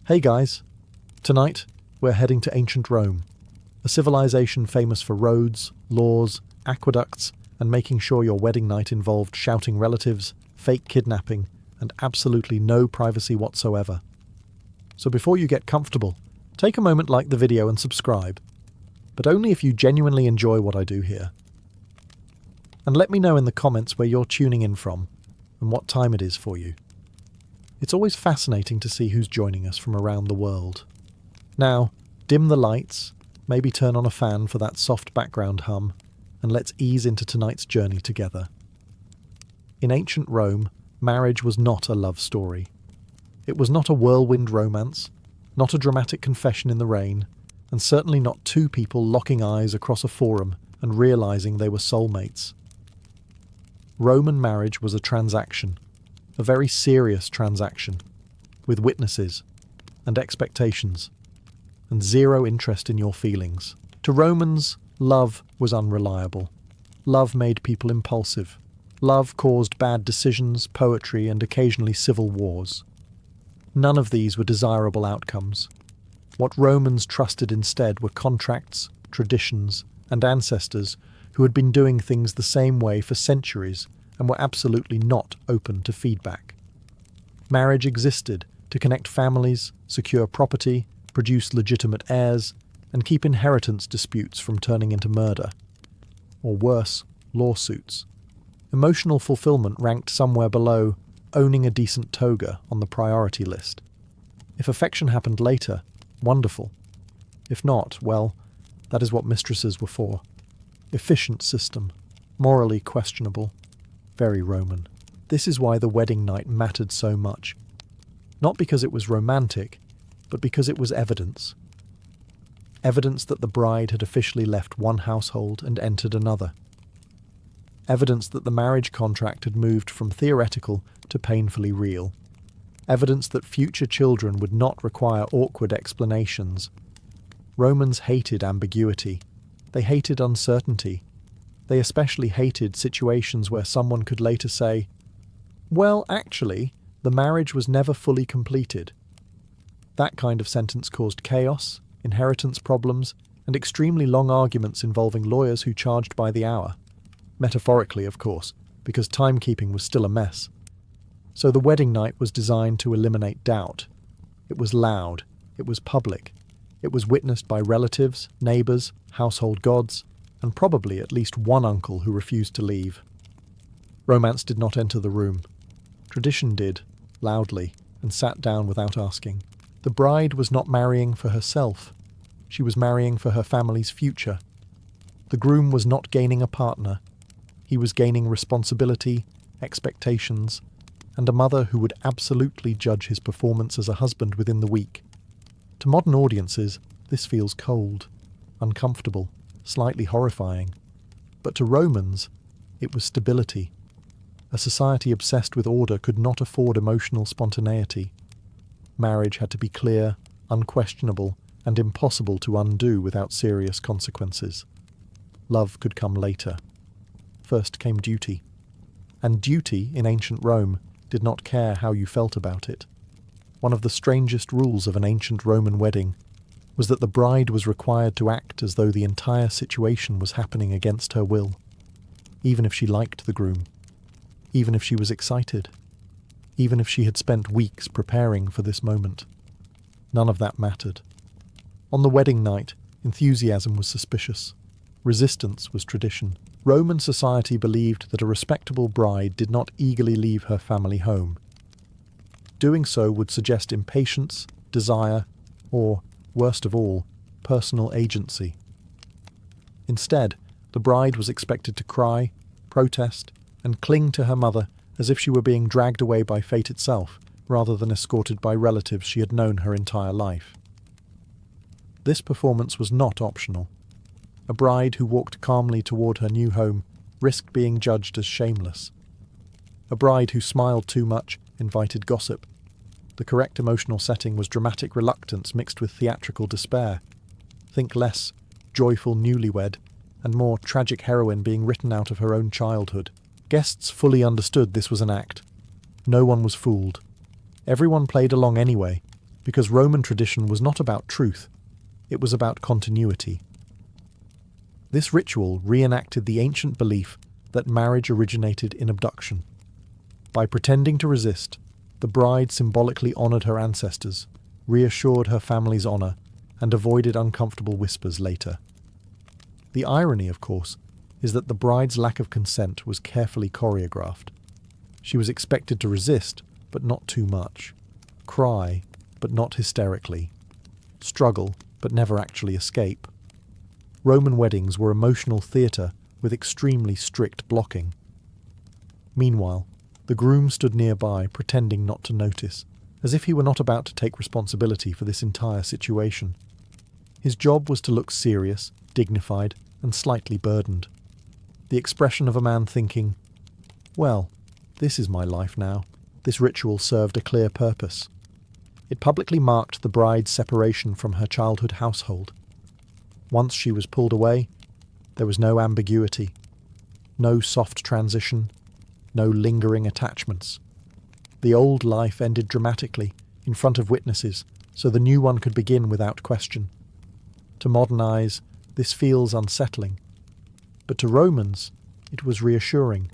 Hey guys, tonight we're heading to ancient Rome, a civilization famous for roads, laws, aqueducts, and making sure your wedding night involved shouting relatives, fake kidnapping, and absolutely no privacy whatsoever. So before you get comfortable, take a moment, like the video and subscribe, but only if you genuinely enjoy what I do here. And let me know in the comments where you're tuning in from and what time it is for you. It's always fascinating to see who's joining us from around the world. Now, dim the lights, maybe turn on a fan for that soft background hum, and let's ease into tonight's journey together. In ancient Rome, marriage was not a love story. It was not a whirlwind romance, not a dramatic confession in the rain, and certainly not two people locking eyes across a forum and realizing they were soulmates. Roman marriage was a transaction, a very serious transaction, with witnesses and expectations, and zero interest in your feelings. To Romans, love was unreliable. Love made people impulsive. Love caused bad decisions, poetry, and occasionally civil wars. None of these were desirable outcomes. What Romans trusted instead were contracts, traditions, and ancestors who had been doing things the same way for centuries and were absolutely not open to feedback. Marriage existed to connect families, secure property, produce legitimate heirs, and keep inheritance disputes from turning into murder. Or worse, lawsuits. Emotional fulfillment ranked somewhere below owning a decent toga on the priority list. If affection happened later, wonderful. If not, well, that is what mistresses were for. Efficient system, morally questionable. Very Roman. This is why the wedding night mattered so much. Not because it was romantic, but because it was evidence. Evidence that the bride had officially left one household and entered another. Evidence that the marriage contract had moved from theoretical to painfully real. Evidence that future children would not require awkward explanations. Romans hated ambiguity. They hated uncertainty. They especially hated situations where someone could later say, "Well, actually, the marriage was never fully completed." That kind of sentence caused chaos, inheritance problems, and extremely long arguments involving lawyers who charged by the hour. Metaphorically, of course, because timekeeping was still a mess. So the wedding night was designed to eliminate doubt. It was loud. It was public. It was witnessed by relatives, neighbours, household gods, and probably at least one uncle who refused to leave. Romance did not enter the room. Tradition did, loudly, and sat down without asking. The bride was not marrying for herself. She was marrying for her family's future. The groom was not gaining a partner. He was gaining responsibility, expectations, and a mother who would absolutely judge his performance as a husband within the week. To modern audiences, this feels cold, uncomfortable, slightly horrifying. But to Romans, it was stability. A society obsessed with order could not afford emotional spontaneity. Marriage had to be clear, unquestionable, and impossible to undo without serious consequences. Love could come later. First came duty. And duty, in ancient Rome, did not care how you felt about it. One of the strangest rules of an ancient Roman wedding was that the bride was required to act as though the entire situation was happening against her will, even if she liked the groom, even if she was excited, even if she had spent weeks preparing for this moment. None of that mattered. On the wedding night, enthusiasm was suspicious. Resistance was tradition. Roman society believed that a respectable bride did not eagerly leave her family home. Doing so would suggest impatience, desire, or, worst of all, personal agency. Instead, the bride was expected to cry, protest, and cling to her mother as if she were being dragged away by fate itself, rather than escorted by relatives she had known her entire life. This performance was not optional. A bride who walked calmly toward her new home risked being judged as shameless. A bride who smiled too much invited gossip. The correct emotional setting was dramatic reluctance mixed with theatrical despair. Think less joyful newlywed and more tragic heroine being written out of her own childhood. Guests fully understood this was an act. No one was fooled. Everyone played along anyway, because Roman tradition was not about truth, it was about continuity. This ritual reenacted the ancient belief that marriage originated in abduction. By pretending to resist, the bride symbolically honoured her ancestors, reassured her family's honour, and avoided uncomfortable whispers later. The irony, of course, is that the bride's lack of consent was carefully choreographed. She was expected to resist, but not too much. Cry, but not hysterically. Struggle, but never actually escape. Roman weddings were emotional theatre with extremely strict blocking. Meanwhile, the groom stood nearby, pretending not to notice, as if he were not about to take responsibility for this entire situation. His job was to look serious, dignified, and slightly burdened. The expression of a man thinking, "Well, this is my life now." This ritual served a clear purpose. It publicly marked the bride's separation from her childhood household. Once she was pulled away, there was no ambiguity, no soft transition, no lingering attachments. The old life ended dramatically, in front of witnesses, so the new one could begin without question. To modern eyes, this feels unsettling. But to Romans, it was reassuring.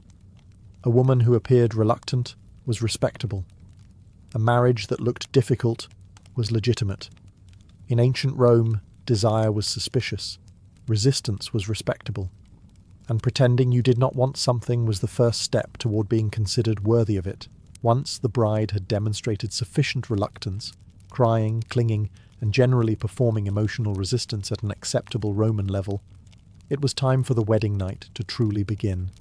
A woman who appeared reluctant was respectable. A marriage that looked difficult was legitimate. In ancient Rome, desire was suspicious. Resistance was respectable. And pretending you did not want something was the first step toward being considered worthy of it. Once the bride had demonstrated sufficient reluctance, crying, clinging, and generally performing emotional resistance at an acceptable Roman level, it was time for the wedding night to truly begin.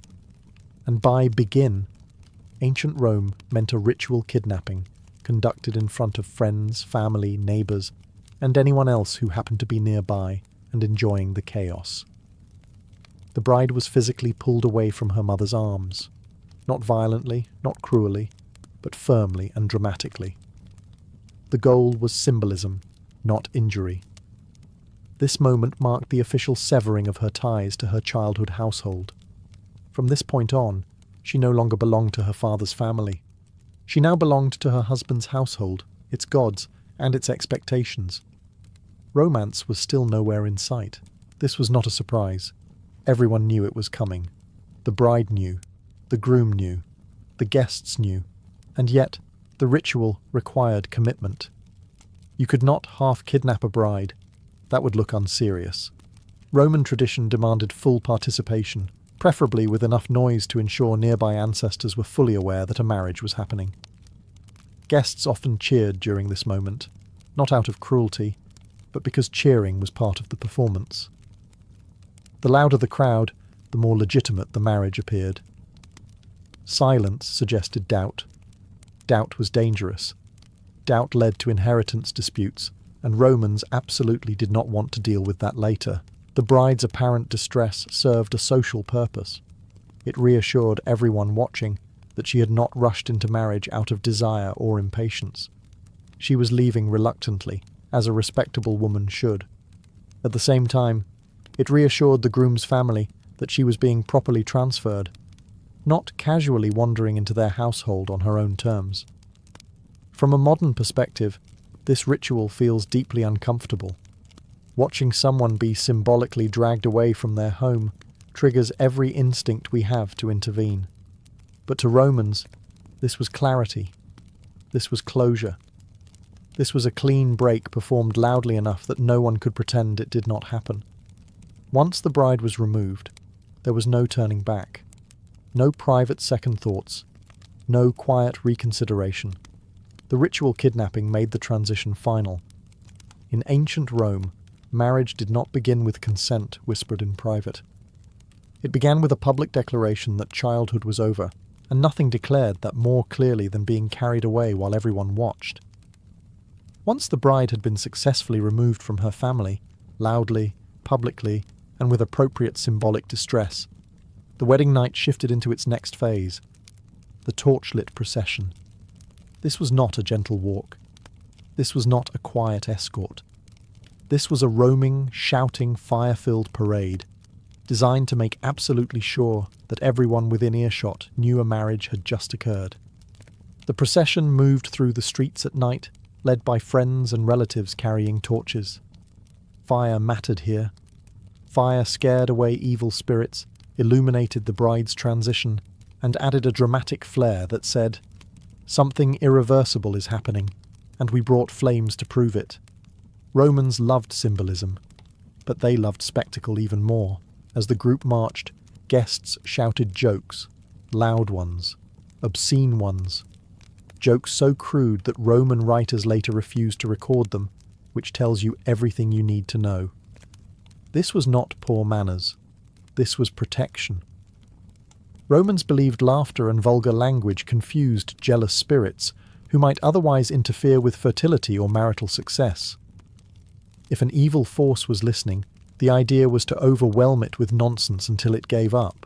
And by begin, ancient Rome meant a ritual kidnapping conducted in front of friends, family, neighbours, and anyone else who happened to be nearby and enjoying the chaos. The bride was physically pulled away from her mother's arms, not violently, not cruelly, but firmly and dramatically. The goal was symbolism, not injury. This moment marked the official severing of her ties to her childhood household. From this point on, she no longer belonged to her father's family. She now belonged to her husband's household, its gods, and its expectations. Romance was still nowhere in sight. This was not a surprise. Everyone knew it was coming. The bride knew. The groom knew. The guests knew. And yet, the ritual required commitment. You could not half-kidnap a bride. That would look unserious. Roman tradition demanded full participation, preferably with enough noise to ensure nearby ancestors were fully aware that a marriage was happening. Guests often cheered during this moment, not out of cruelty, but because cheering was part of the performance. The louder the crowd, the more legitimate the marriage appeared. Silence suggested doubt. Doubt was dangerous. Doubt led to inheritance disputes, and Romans absolutely did not want to deal with that later. The bride's apparent distress served a social purpose. It reassured everyone watching that she had not rushed into marriage out of desire or impatience. She was leaving reluctantly, as a respectable woman should. At the same time, it reassured the groom's family that she was being properly transferred, not casually wandering into their household on her own terms. From a modern perspective, this ritual feels deeply uncomfortable. Watching someone be symbolically dragged away from their home triggers every instinct we have to intervene. But to Romans, this was clarity. This was closure. This was a clean break performed loudly enough that no one could pretend it did not happen. Once the bride was removed, there was no turning back. No private second thoughts. No quiet reconsideration. The ritual kidnapping made the transition final. In ancient Rome, marriage did not begin with consent whispered in private. It began with a public declaration that childhood was over, and nothing declared that more clearly than being carried away while everyone watched. Once the bride had been successfully removed from her family, loudly, publicly, and with appropriate symbolic distress, the wedding night shifted into its next phase, the torchlit procession. This was not a gentle walk. This was not a quiet escort. This was a roaming, shouting, fire-filled parade, designed to make absolutely sure that everyone within earshot knew a marriage had just occurred. The procession moved through the streets at night, led by friends and relatives carrying torches. Fire mattered here. Fire scared away evil spirits, illuminated the bride's transition, and added a dramatic flair that said, "Something irreversible is happening, and we brought flames to prove it." Romans loved symbolism, but they loved spectacle even more. As the group marched, guests shouted jokes, loud ones, obscene ones, jokes so crude that Roman writers later refused to record them, which tells you everything you need to know. This was not poor manners. This was protection. Romans believed laughter and vulgar language confused jealous spirits who might otherwise interfere with fertility or marital success. If an evil force was listening, the idea was to overwhelm it with nonsense until it gave up.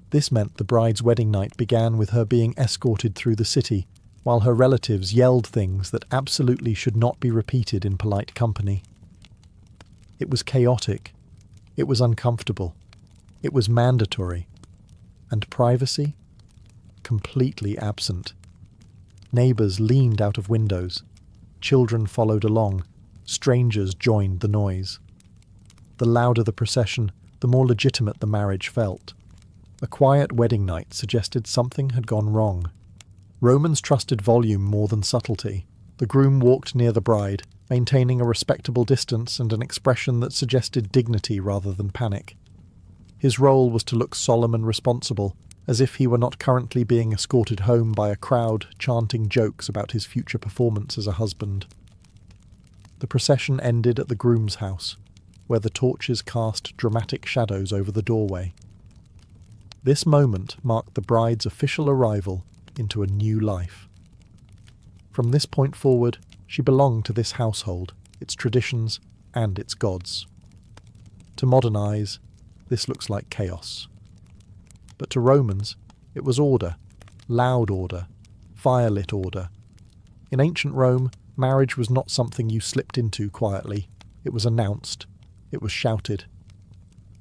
This meant the bride's wedding night began with her being escorted through the city, while her relatives yelled things that absolutely should not be repeated in polite company. It was chaotic. It was uncomfortable. It was mandatory. And privacy? Completely absent. Neighbours leaned out of windows. Children followed along. Strangers joined the noise. The louder the procession, the more legitimate the marriage felt. A quiet wedding night suggested something had gone wrong. Romans trusted volume more than subtlety. The groom walked near the bride, maintaining a respectable distance and an expression that suggested dignity rather than panic. His role was to look solemn and responsible, as if he were not currently being escorted home by a crowd chanting jokes about his future performance as a husband. The procession ended at the groom's house, where the torches cast dramatic shadows over the doorway. This moment marked the bride's official arrival into a new life. From this point forward, she belonged to this household, its traditions, and its gods. To modern eyes, this looks like chaos. But to Romans, it was order, loud order, firelit order. In ancient Rome, marriage was not something you slipped into quietly. It was announced. It was shouted.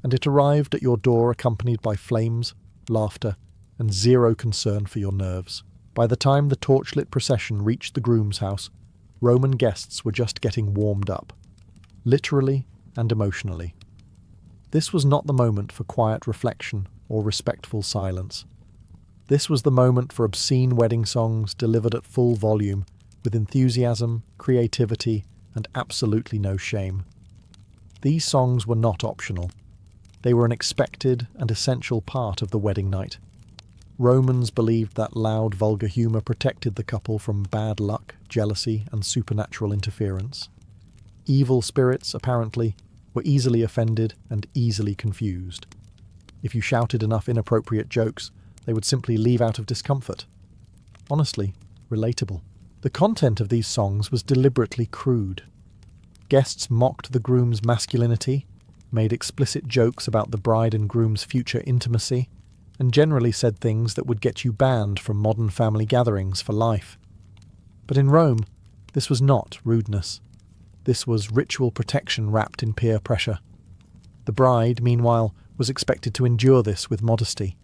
And it arrived at your door accompanied by flames, laughter, and zero concern for your nerves. By the time the torchlit procession reached the groom's house, Roman guests were just getting warmed up, literally and emotionally. This was not the moment for quiet reflection or respectful silence. This was the moment for obscene wedding songs delivered at full volume, with enthusiasm, creativity, and absolutely no shame. These songs were not optional. They were an expected and essential part of the wedding night. Romans believed that loud, vulgar humour protected the couple from bad luck, jealousy, and supernatural interference. Evil spirits, apparently, were easily offended and easily confused. If you shouted enough inappropriate jokes, they would simply leave out of discomfort. Honestly, relatable. The content of these songs was deliberately crude. Guests mocked the groom's masculinity, made explicit jokes about the bride and groom's future intimacy, and generally said things that would get you banned from modern family gatherings for life. But in Rome, this was not rudeness. This was ritual protection wrapped in peer pressure. The bride, meanwhile, was expected to endure this with modesty.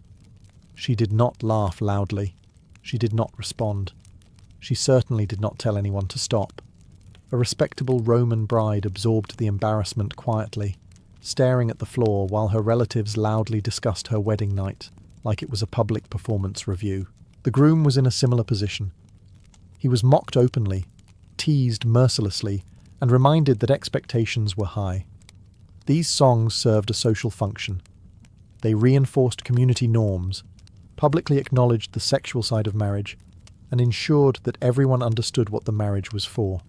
She did not laugh loudly. She did not respond. She certainly did not tell anyone to stop. A respectable Roman bride absorbed the embarrassment quietly, staring at the floor while her relatives loudly discussed her wedding night, like it was a public performance review. The groom was in a similar position. He was mocked openly, teased mercilessly, and reminded that expectations were high. These songs served a social function. They reinforced community norms, publicly acknowledged the sexual side of marriage, and ensured that everyone understood what the marriage was for.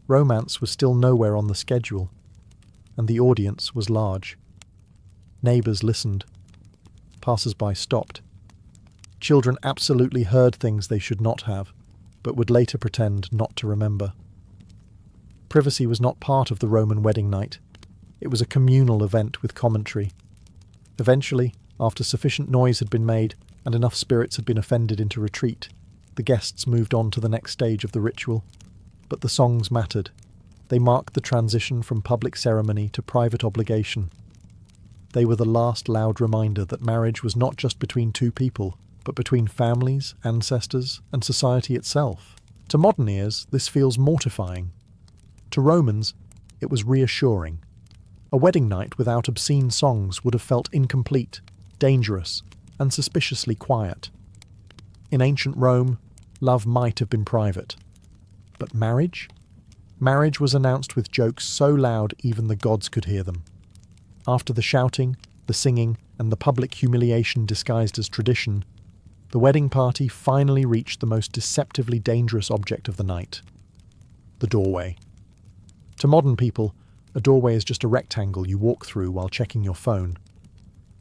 Romance was still nowhere on the schedule, and the audience was large. Neighbours listened. Passers-by stopped. Children absolutely heard things they should not have, but would later pretend not to remember. Privacy was not part of the Roman wedding night. It was a communal event with commentary. Eventually, after sufficient noise had been made and enough spirits had been offended into retreat, the guests moved on to the next stage of the ritual. But the songs mattered. They marked the transition from public ceremony to private obligation. They were the last loud reminder that marriage was not just between two people, but between families, ancestors, and society itself. To modern ears, this feels mortifying. To Romans, it was reassuring. A wedding night without obscene songs would have felt incomplete, dangerous, and suspiciously quiet. In ancient Rome, love might have been private. But marriage? Marriage was announced with jokes so loud even the gods could hear them. After the shouting, the singing, and the public humiliation disguised as tradition, the wedding party finally reached the most deceptively dangerous object of the night: the doorway. To modern people, a doorway is just a rectangle you walk through while checking your phone.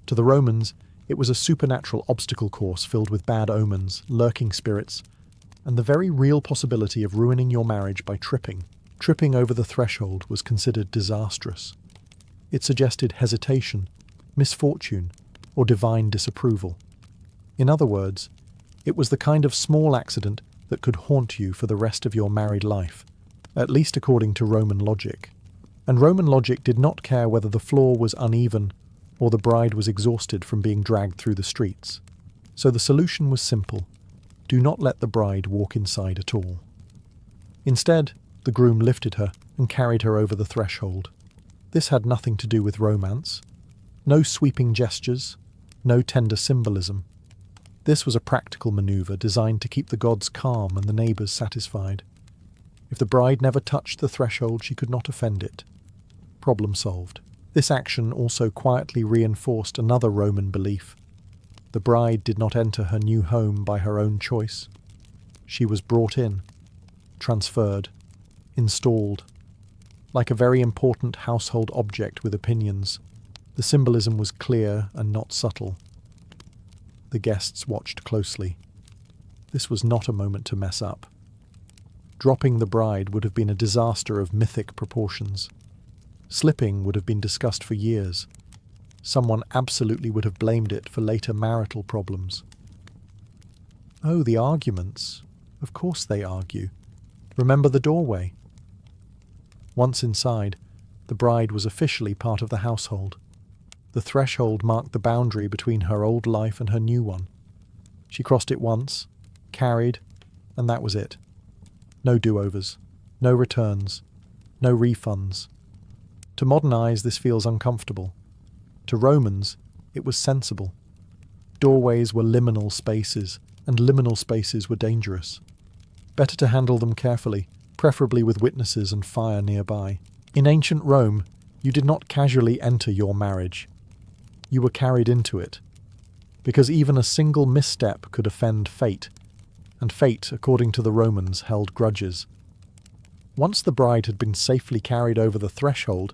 To the Romans, it was a supernatural obstacle course filled with bad omens, lurking spirits, and the very real possibility of ruining your marriage by tripping. Tripping over the threshold was considered disastrous. It suggested hesitation, misfortune, or divine disapproval. In other words, it was the kind of small accident that could haunt you for the rest of your married life, at least according to Roman logic. And Roman logic did not care whether the floor was uneven or the bride was exhausted from being dragged through the streets. So the solution was simple: do not let the bride walk inside at all. Instead, the groom lifted her and carried her over the threshold. This had nothing to do with romance. No sweeping gestures, no tender symbolism. This was a practical maneuver designed to keep the gods calm and the neighbours satisfied. If the bride never touched the threshold, she could not offend it. Problem solved. This action also quietly reinforced another Roman belief. The bride did not enter her new home by her own choice. She was brought in, transferred, installed. Like a very important household object with opinions, the symbolism was clear and not subtle. The guests watched closely. This was not a moment to mess up. Dropping the bride would have been a disaster of mythic proportions. Slipping would have been discussed for years. Someone absolutely would have blamed it for later marital problems. Oh, the arguments. Of course they argue. Remember the doorway. Once inside, the bride was officially part of the household. The threshold marked the boundary between her old life and her new one. She crossed it once, carried, and that was it. No do-overs, no returns, no refunds. To modern eyes, this feels uncomfortable. To Romans, it was sensible. Doorways were liminal spaces, and liminal spaces were dangerous. Better to handle them carefully, preferably with witnesses and fire nearby. In ancient Rome, you did not casually enter your marriage. You were carried into it, because even a single misstep could offend fate, and fate, according to the Romans, held grudges. Once the bride had been safely carried over the threshold,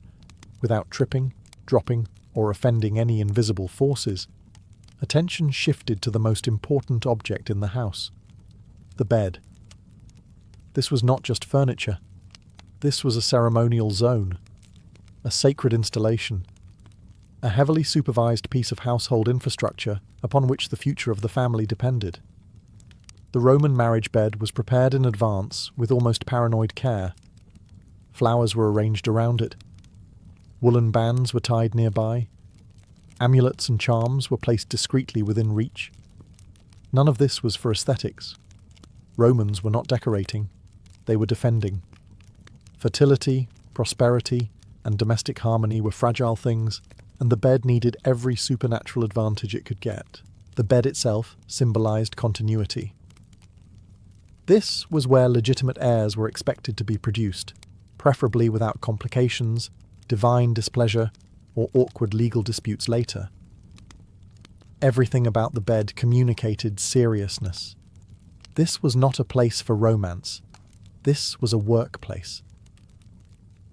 without tripping, dropping, or offending any invisible forces, attention shifted to the most important object in the house: the bed. This was not just furniture. This was a ceremonial zone, a sacred installation, a heavily supervised piece of household infrastructure upon which the future of the family depended. The Roman marriage bed was prepared in advance with almost paranoid care. Flowers were arranged around it. Woolen bands were tied nearby. Amulets and charms were placed discreetly within reach. None of this was for aesthetics. Romans were not decorating. They were defending. Fertility, prosperity, and domestic harmony were fragile things, and the bed needed every supernatural advantage it could get. The bed itself symbolized continuity. This was where legitimate heirs were expected to be produced, preferably without complications, divine displeasure, or awkward legal disputes later. Everything about the bed communicated seriousness. This was not a place for romance. This was a workplace.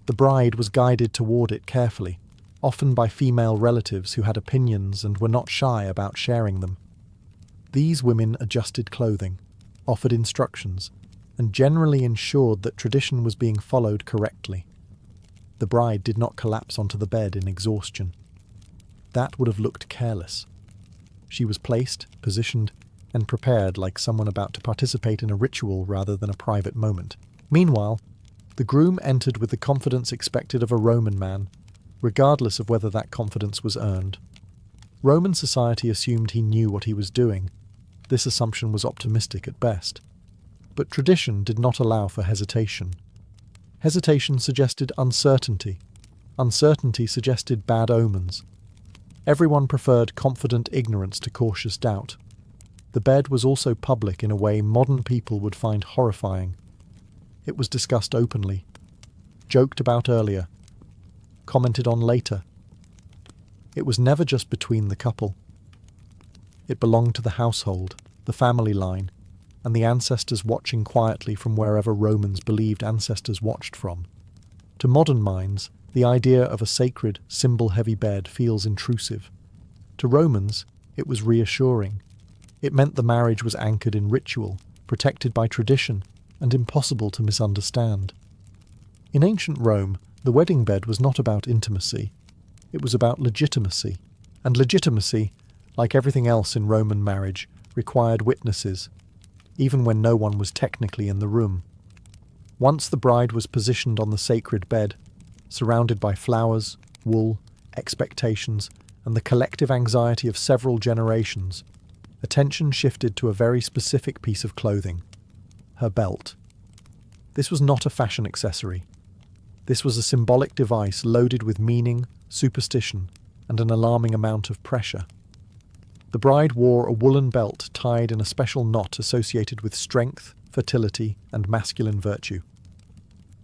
The bride was guided toward it carefully, often by female relatives who had opinions and were not shy about sharing them. These women adjusted clothing, offered instructions, and generally ensured that tradition was being followed correctly. The bride did not collapse onto the bed in exhaustion. That would have looked careless. She was placed, positioned, and prepared like someone about to participate in a ritual rather than a private moment. Meanwhile, the groom entered with the confidence expected of a Roman man, regardless of whether that confidence was earned. Roman society assumed he knew what he was doing. This assumption was optimistic at best. But tradition did not allow for hesitation. Hesitation suggested uncertainty. Uncertainty suggested bad omens. Everyone preferred confident ignorance to cautious doubt. The bed was also public in a way modern people would find horrifying. It was discussed openly, joked about earlier, commented on later. It was never just between the couple. It belonged to the household, the family line, and the ancestors watching quietly from wherever Romans believed ancestors watched from. To modern minds, the idea of a sacred, symbol-heavy bed feels intrusive. To Romans, it was reassuring. It meant the marriage was anchored in ritual, protected by tradition, and impossible to misunderstand. In ancient Rome, the wedding bed was not about intimacy. It was about legitimacy. And legitimacy, like everything else in Roman marriage, required witnesses, even when no one was technically in the room. Once the bride was positioned on the sacred bed, surrounded by flowers, wool, expectations, and the collective anxiety of several generations, attention shifted to a very specific piece of clothing: her belt. This was not a fashion accessory. This was a symbolic device loaded with meaning, superstition, and an alarming amount of pressure. The bride wore a woolen belt tied in a special knot associated with strength, fertility, and masculine virtue.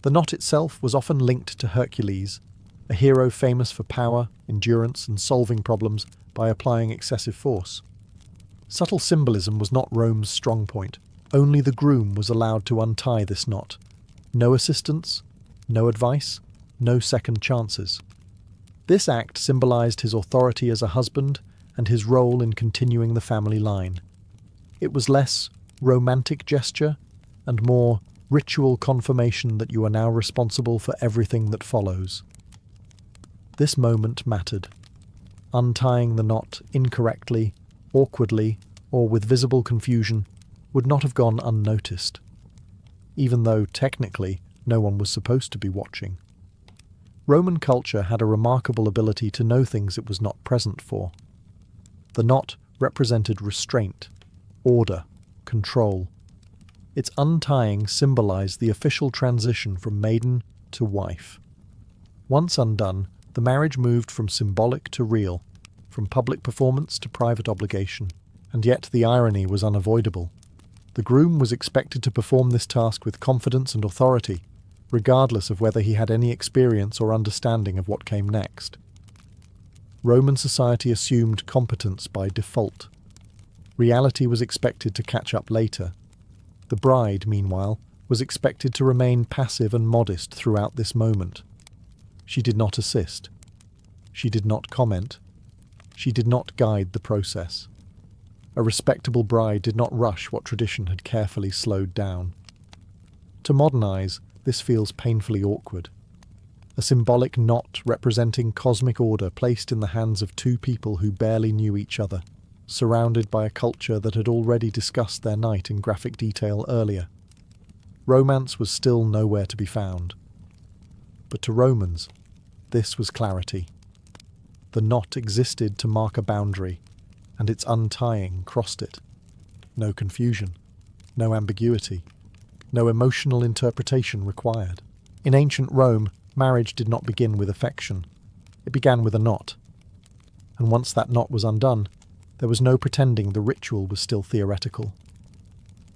The knot itself was often linked to Hercules, a hero famous for power, endurance, and solving problems by applying excessive force. Subtle symbolism was not Rome's strong point. Only the groom was allowed to untie this knot. No assistance, no advice, no second chances. This act symbolized his authority as a husband and his role in continuing the family line. It was less romantic gesture and more ritual confirmation that you are now responsible for everything that follows. This moment mattered. Untying the knot incorrectly, awkwardly, or with visible confusion would not have gone unnoticed, even though technically no one was supposed to be watching. Roman culture had a remarkable ability to know things it was not present for. The knot represented restraint, order, control. Its untying symbolized the official transition from maiden to wife. Once undone, the marriage moved from symbolic to real, from public performance to private obligation. And yet the irony was unavoidable. The groom was expected to perform this task with confidence and authority, regardless of whether he had any experience or understanding of what came next. Roman society assumed competence by default. Reality was expected to catch up later. The bride, meanwhile, was expected to remain passive and modest throughout this moment. She did not assist. She did not comment. She did not guide the process. A respectable bride did not rush what tradition had carefully slowed down. To modern eyes, this feels painfully awkward. A symbolic knot representing cosmic order placed in the hands of two people who barely knew each other, surrounded by a culture that had already discussed their night in graphic detail earlier. Romance was still nowhere to be found. But to Romans, this was clarity. The knot existed to mark a boundary, and its untying crossed it. No confusion, no ambiguity, no emotional interpretation required. In ancient Rome, marriage did not begin with affection. It began with a knot. And once that knot was undone, there was no pretending the ritual was still theoretical.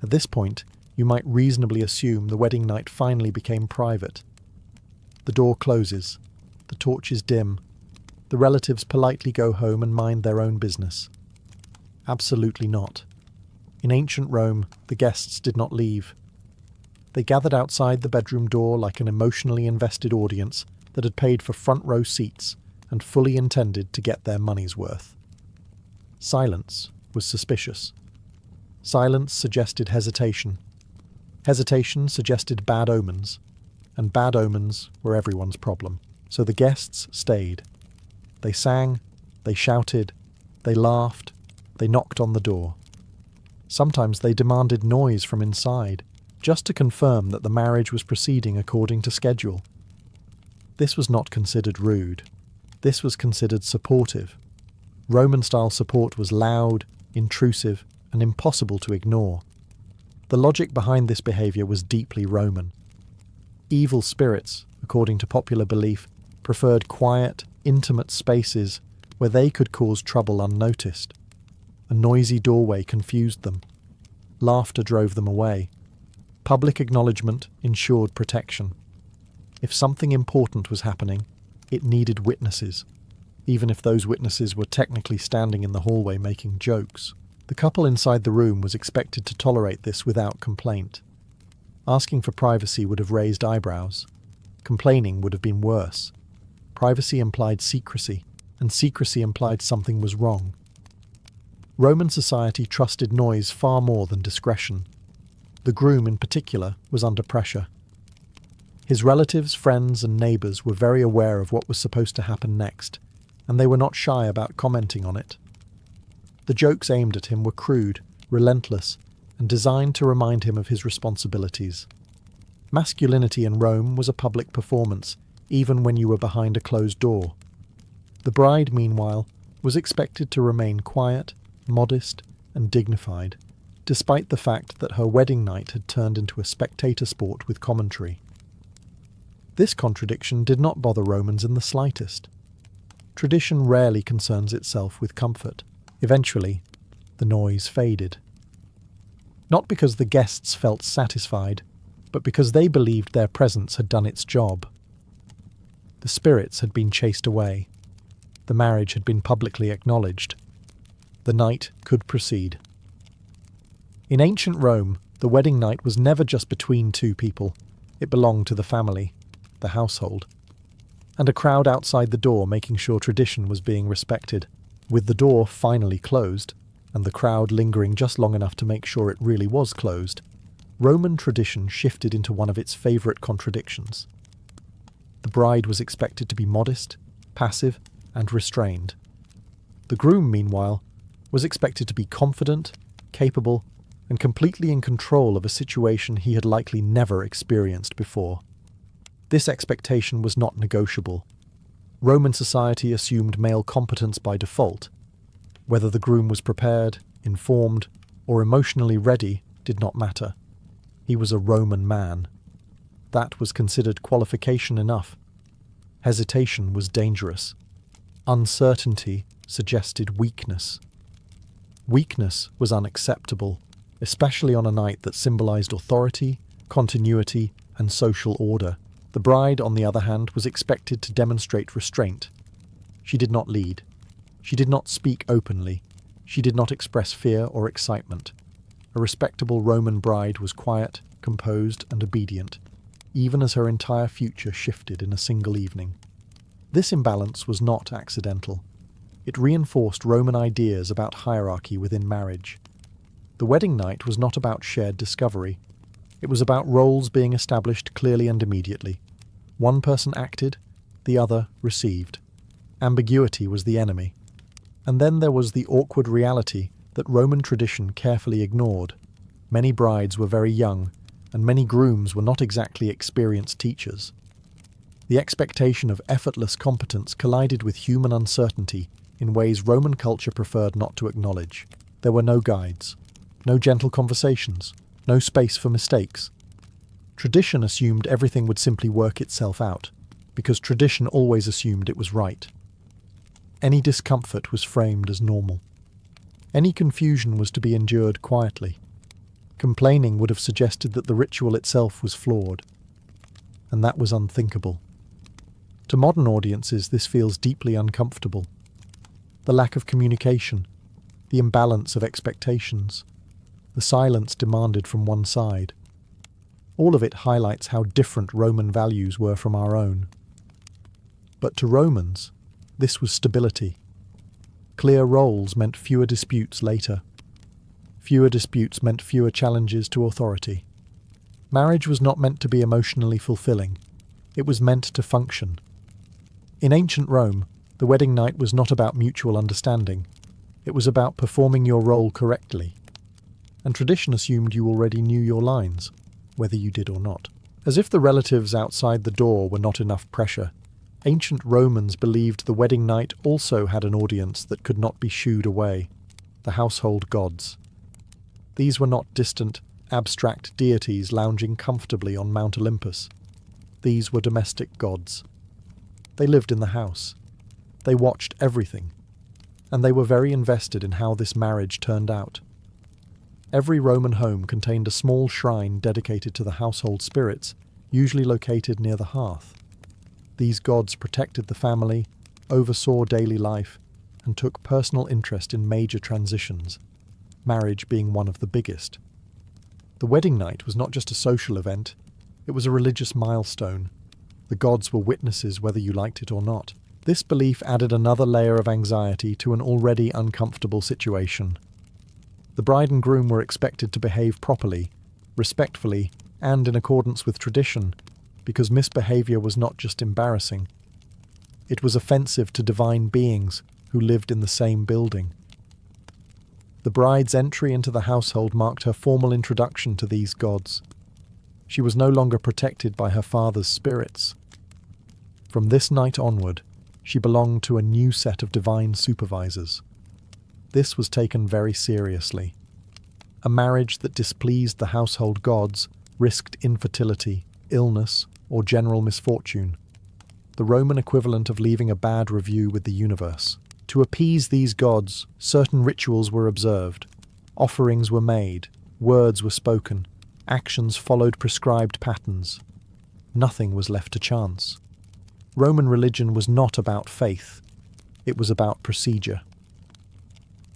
At this point, you might reasonably assume the wedding night finally became private. The door closes, the torches dim, the relatives politely go home and mind their own business. Absolutely not. In ancient Rome, the guests did not leave. They gathered outside the bedroom door like an emotionally invested audience that had paid for front-row seats and fully intended to get their money's worth. Silence was suspicious. Silence suggested hesitation. Hesitation suggested bad omens, and bad omens were everyone's problem. So the guests stayed. They sang, they shouted, they laughed, they knocked on the door. Sometimes they demanded noise from inside, just to confirm that the marriage was proceeding according to schedule. This was not considered rude. This was considered supportive. Roman-style support was loud, intrusive, and impossible to ignore. The logic behind this behaviour was deeply Roman. Evil spirits, according to popular belief, preferred quiet, intimate spaces where they could cause trouble unnoticed. A noisy doorway confused them. Laughter drove them away. Public acknowledgement ensured protection. If something important was happening, it needed witnesses, even if those witnesses were technically standing in the hallway making jokes. The couple inside the room was expected to tolerate this without complaint. Asking for privacy would have raised eyebrows. Complaining would have been worse. Privacy implied secrecy, and secrecy implied something was wrong. Roman society trusted noise far more than discretion. The groom, in particular, was under pressure. His relatives, friends, and neighbours were very aware of what was supposed to happen next, and they were not shy about commenting on it. The jokes aimed at him were crude, relentless, and designed to remind him of his responsibilities. Masculinity in Rome was a public performance, even when you were behind a closed door. The bride, meanwhile, was expected to remain quiet, modest, and dignified, despite the fact that her wedding night had turned into a spectator sport with commentary. This contradiction did not bother Romans in the slightest. Tradition rarely concerns itself with comfort. Eventually, the noise faded. Not because the guests felt satisfied, but because they believed their presence had done its job. The spirits had been chased away. The marriage had been publicly acknowledged. The night could proceed. In ancient Rome, the wedding night was never just between two people. It belonged to the family, the household, and a crowd outside the door making sure tradition was being respected. With the door finally closed, and the crowd lingering just long enough to make sure it really was closed, Roman tradition shifted into one of its favourite contradictions. The bride was expected to be modest, passive, and restrained. The groom, meanwhile, was expected to be confident, capable, and completely in control of a situation he had likely never experienced before. This expectation was not negotiable. Roman society assumed male competence by default. Whether the groom was prepared, informed, or emotionally ready did not matter. He was a Roman man. That was considered qualification enough. Hesitation was dangerous. Uncertainty suggested weakness. Weakness was unacceptable, especially on a night that symbolized authority, continuity, and social order. The bride, on the other hand, was expected to demonstrate restraint. She did not lead. She did not speak openly. She did not express fear or excitement. A respectable Roman bride was quiet, composed, and obedient, even as her entire future shifted in a single evening. This imbalance was not accidental. It reinforced Roman ideas about hierarchy within marriage. The wedding night was not about shared discovery. It was about roles being established clearly and immediately. One person acted, the other received. Ambiguity was the enemy. And then there was the awkward reality that Roman tradition carefully ignored. Many brides were very young, and many grooms were not exactly experienced teachers. The expectation of effortless competence collided with human uncertainty in ways Roman culture preferred not to acknowledge. There were no guides, no gentle conversations, no space for mistakes. Tradition assumed everything would simply work itself out, because tradition always assumed it was right. Any discomfort was framed as normal. Any confusion was to be endured quietly. Complaining would have suggested that the ritual itself was flawed, and that was unthinkable. To modern audiences, this feels deeply uncomfortable. The lack of communication, the imbalance of expectations, the silence demanded from one side. All of it highlights how different Roman values were from our own. But to Romans, this was stability. Clear roles meant fewer disputes later. Fewer disputes meant fewer challenges to authority. Marriage was not meant to be emotionally fulfilling. It was meant to function. In ancient Rome, the wedding night was not about mutual understanding. It was about performing your role correctly. And tradition assumed you already knew your lines, whether you did or not. As if the relatives outside the door were not enough pressure, ancient Romans believed the wedding night also had an audience that could not be shooed away, the household gods. These were not distant, abstract deities lounging comfortably on Mount Olympus. These were domestic gods. They lived in the house. They watched everything. And they were very invested in how this marriage turned out. Every Roman home contained a small shrine dedicated to the household spirits, usually located near the hearth. These gods protected the family, oversaw daily life, and took personal interest in major transitions, marriage being one of the biggest. The wedding night was not just a social event, it was a religious milestone. The gods were witnesses whether you liked it or not. This belief added another layer of anxiety to an already uncomfortable situation. The bride and groom were expected to behave properly, respectfully, and in accordance with tradition, because misbehavior was not just embarrassing. It was offensive to divine beings who lived in the same building. The bride's entry into the household marked her formal introduction to these gods. She was no longer protected by her father's spirits. From this night onward, she belonged to a new set of divine supervisors. This was taken very seriously. A marriage that displeased the household gods risked infertility, illness, or general misfortune, the Roman equivalent of leaving a bad review with the universe. To appease these gods, certain rituals were observed, offerings were made, words were spoken, actions followed prescribed patterns. Nothing was left to chance. Roman religion was not about faith, it was about procedure.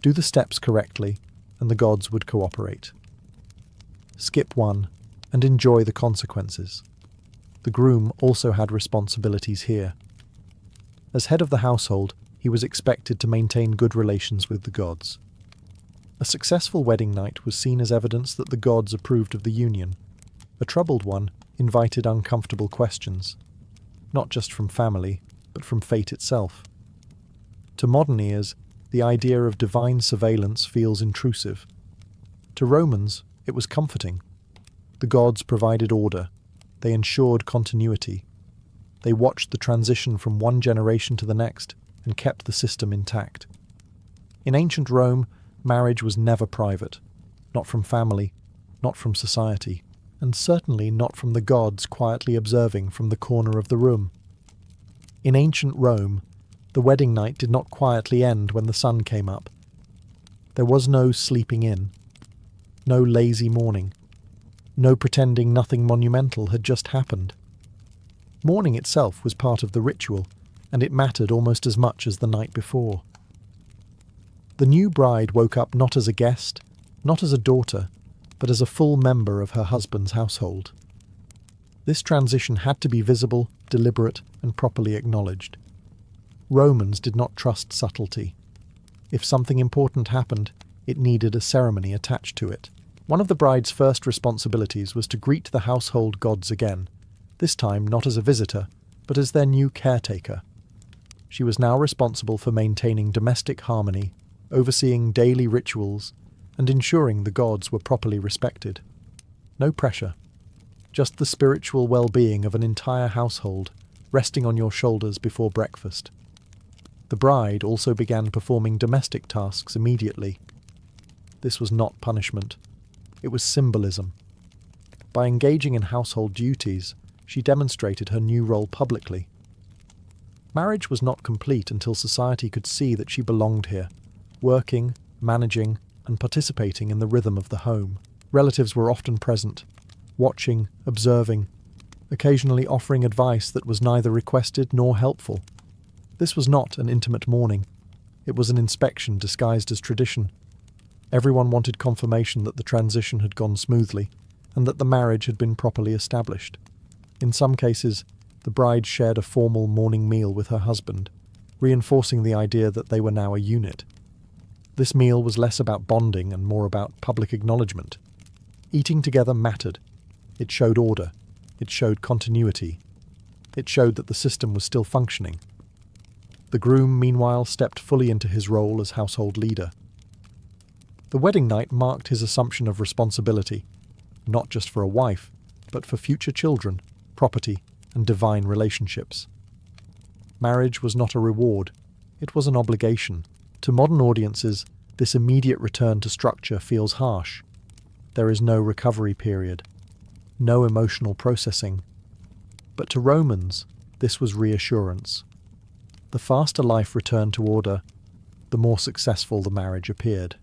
Do the steps correctly, and the gods would cooperate. Skip one, and enjoy the consequences. The groom also had responsibilities here. As head of the household, he was expected to maintain good relations with the gods. A successful wedding night was seen as evidence that the gods approved of the union. A troubled one invited uncomfortable questions, not just from family, but from fate itself. To modern ears, the idea of divine surveillance feels intrusive. To Romans, it was comforting. The gods provided order. They ensured continuity. They watched the transition from one generation to the next and kept the system intact. In ancient Rome, marriage was never private, not from family, not from society, and certainly not from the gods quietly observing from the corner of the room. In ancient Rome, the wedding night did not quietly end when the sun came up. There was no sleeping in, no lazy morning, no pretending nothing monumental had just happened. Mourning itself was part of the ritual, and it mattered almost as much as the night before. The new bride woke up not as a guest, not as a daughter, but as a full member of her husband's household. This transition had to be visible, deliberate, and properly acknowledged. Romans did not trust subtlety. If something important happened, it needed a ceremony attached to it. One of the bride's first responsibilities was to greet the household gods again, this time not as a visitor, but as their new caretaker. She was now responsible for maintaining domestic harmony, overseeing daily rituals, and ensuring the gods were properly respected. No pressure, just the spiritual well-being of an entire household resting on your shoulders before breakfast. The bride also began performing domestic tasks immediately. This was not punishment. It was symbolism. By engaging in household duties, she demonstrated her new role publicly. Marriage was not complete until society could see that she belonged here, working, managing, and participating in the rhythm of the home. Relatives were often present, watching, observing, occasionally offering advice that was neither requested nor helpful. This was not an intimate mourning. It was an inspection disguised as tradition. Everyone wanted confirmation that the transition had gone smoothly, and that the marriage had been properly established. In some cases, the bride shared a formal morning meal with her husband, reinforcing the idea that they were now a unit. This meal was less about bonding and more about public acknowledgement. Eating together mattered. It showed order. It showed continuity. It showed that the system was still functioning. The groom, meanwhile, stepped fully into his role as household leader. The wedding night marked his assumption of responsibility, not just for a wife, but for future children, property, and divine relationships. Marriage was not a reward, it was an obligation. To modern audiences, this immediate return to structure feels harsh. There is no recovery period, no emotional processing. But to Romans, this was reassurance. The faster life returned to order, the more successful the marriage appeared.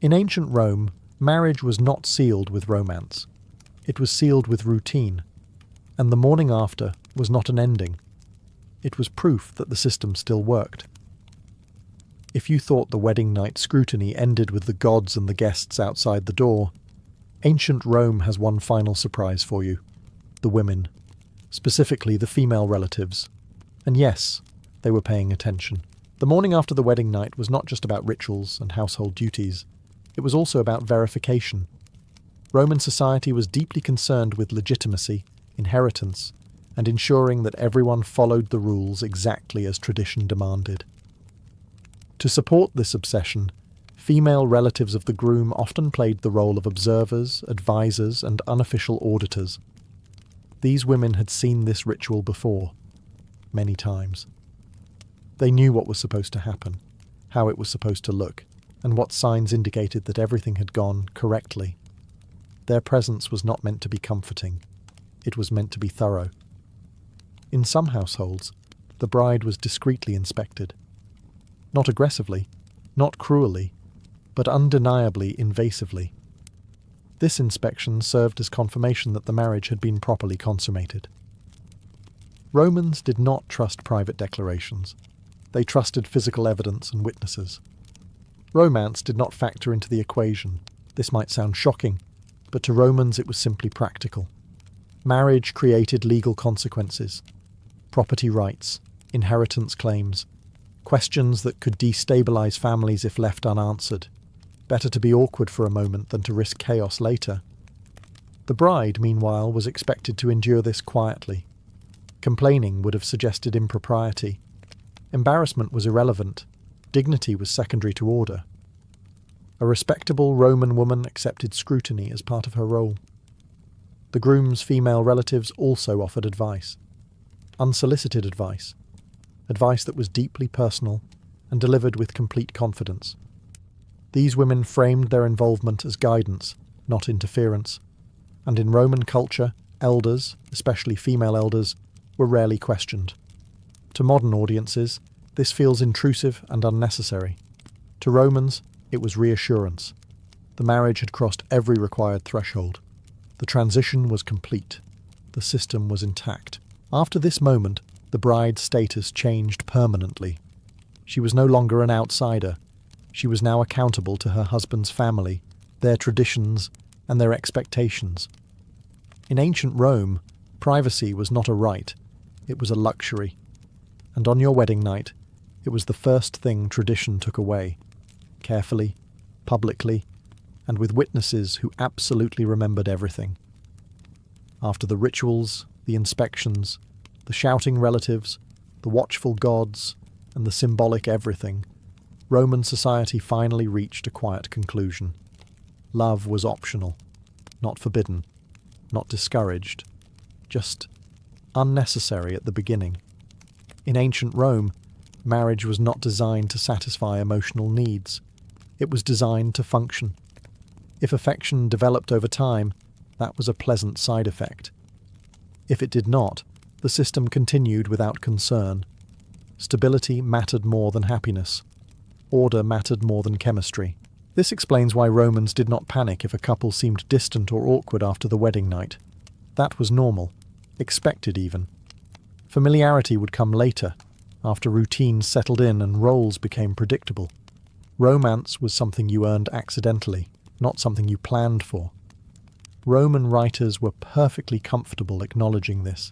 In ancient Rome, marriage was not sealed with romance. It was sealed with routine, and the morning after was not an ending. It was proof that the system still worked. If you thought the wedding night scrutiny ended with the gods and the guests outside the door, ancient Rome has one final surprise for you: the women, specifically the female relatives. And yes, they were paying attention. The morning after the wedding night was not just about rituals and household duties. It was also about verification. Roman society was deeply concerned with legitimacy, inheritance, and ensuring that everyone followed the rules exactly as tradition demanded. To support this obsession, female relatives of the groom often played the role of observers, advisors, and unofficial auditors. These women had seen this ritual before, many times. They knew what was supposed to happen, how it was supposed to look, and what signs indicated that everything had gone correctly. Their presence was not meant to be comforting. It was meant to be thorough. In some households, the bride was discreetly inspected. Not aggressively, not cruelly, but undeniably invasively. This inspection served as confirmation that the marriage had been properly consummated. Romans did not trust private declarations. They trusted physical evidence and witnesses. Romance did not factor into the equation. This might sound shocking, but to Romans it was simply practical. Marriage created legal consequences, property rights, inheritance claims, questions that could destabilize families if left unanswered. Better to be awkward for a moment than to risk chaos later. The bride, meanwhile, was expected to endure this quietly. Complaining would have suggested impropriety. Embarrassment was irrelevant. Dignity was secondary to order. A respectable Roman woman accepted scrutiny as part of her role. The groom's female relatives also offered advice. Unsolicited advice. Advice that was deeply personal and delivered with complete confidence. These women framed their involvement as guidance, not interference. And in Roman culture, elders, especially female elders, were rarely questioned. To modern audiences, this feels intrusive and unnecessary. To Romans, it was reassurance. The marriage had crossed every required threshold. The transition was complete. The system was intact. After this moment, the bride's status changed permanently. She was no longer an outsider. She was now accountable to her husband's family, their traditions, and their expectations. In ancient Rome, privacy was not a right, it was a luxury. And on your wedding night, it was the first thing tradition took away, carefully, publicly, and with witnesses who absolutely remembered everything. After the rituals, the inspections, the shouting relatives, the watchful gods, and the symbolic everything, Roman society finally reached a quiet conclusion. Love was optional, not forbidden, not discouraged, just unnecessary at the beginning. In ancient Rome, marriage was not designed to satisfy emotional needs. It was designed to function. If affection developed over time, that was a pleasant side effect. If it did not, the system continued without concern. Stability mattered more than happiness. Order mattered more than chemistry. This explains why Romans did not panic if a couple seemed distant or awkward after the wedding night. That was normal, expected even. Familiarity would come later, after routines settled in and roles became predictable. Romance was something you earned accidentally, not something you planned for. Roman writers were perfectly comfortable acknowledging this.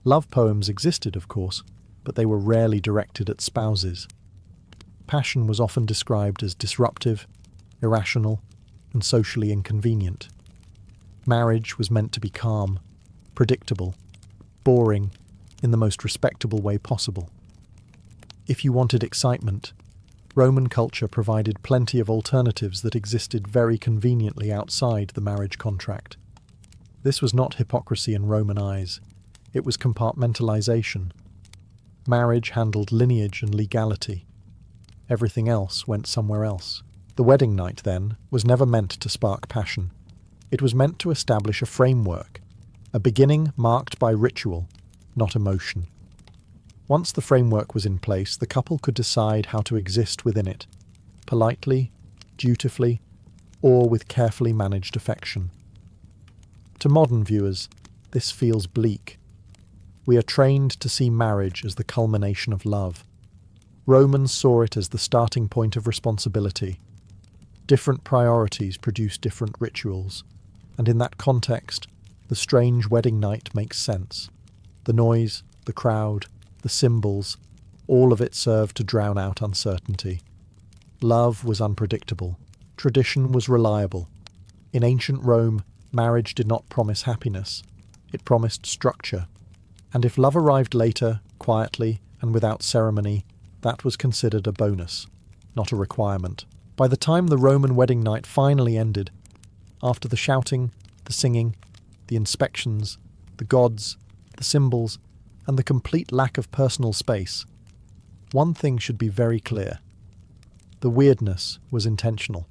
Love poems existed, of course, but they were rarely directed at spouses. Passion was often described as disruptive, irrational, and socially inconvenient. Marriage was meant to be calm, predictable, boring, in the most respectable way possible. If you wanted excitement, Roman culture provided plenty of alternatives that existed very conveniently outside the marriage contract. This was not hypocrisy in Roman eyes. It was compartmentalization. Marriage handled lineage and legality. Everything else went somewhere else. The wedding night, then, was never meant to spark passion. It was meant to establish a framework, a beginning marked by ritual, not emotion. Once the framework was in place, the couple could decide how to exist within it, politely, dutifully, or with carefully managed affection. To modern viewers, this feels bleak. We are trained to see marriage as the culmination of love. Romans saw it as the starting point of responsibility. Different priorities produce different rituals, and in that context, the strange wedding night makes sense. The noise, the crowd, the symbols, all of it served to drown out uncertainty. Love was unpredictable. Tradition was reliable. In ancient Rome, marriage did not promise happiness. It promised structure. And if love arrived later, quietly, and without ceremony, that was considered a bonus, not a requirement. By the time the Roman wedding night finally ended, after the shouting, the singing, the inspections, the gods, the symbols, and the complete lack of personal space, one thing should be very clear. The weirdness was intentional.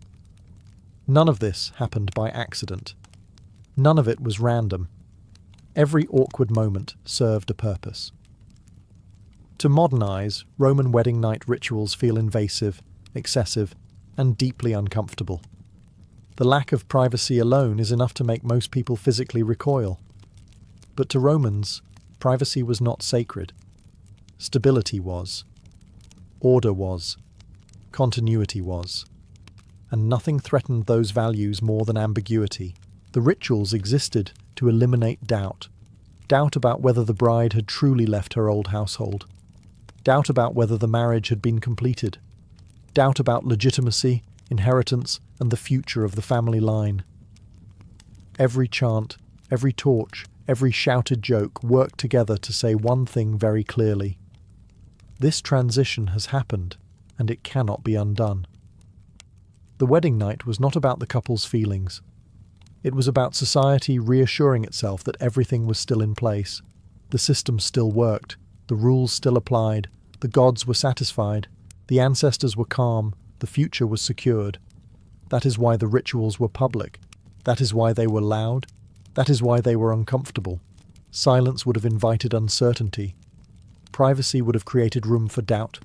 None of this happened by accident. None of it was random. Every awkward moment served a purpose. To modern eyes, Roman wedding night rituals feel invasive, excessive, and deeply uncomfortable. The lack of privacy alone is enough to make most people physically recoil. But to Romans, privacy was not sacred. Stability was. Order was. Continuity was. And nothing threatened those values more than ambiguity. The rituals existed to eliminate doubt. Doubt about whether the bride had truly left her old household. Doubt about whether the marriage had been completed. Doubt about legitimacy, inheritance, and the future of the family line. Every chant, every torch, every shouted joke worked together to say one thing very clearly. This transition has happened, and it cannot be undone. The wedding night was not about the couple's feelings. It was about society reassuring itself that everything was still in place. The system still worked, the rules still applied, the gods were satisfied, the ancestors were calm, the future was secured. That is why the rituals were public. That is why they were loud. That is why they were uncomfortable. Silence would have invited uncertainty. Privacy would have created room for doubt.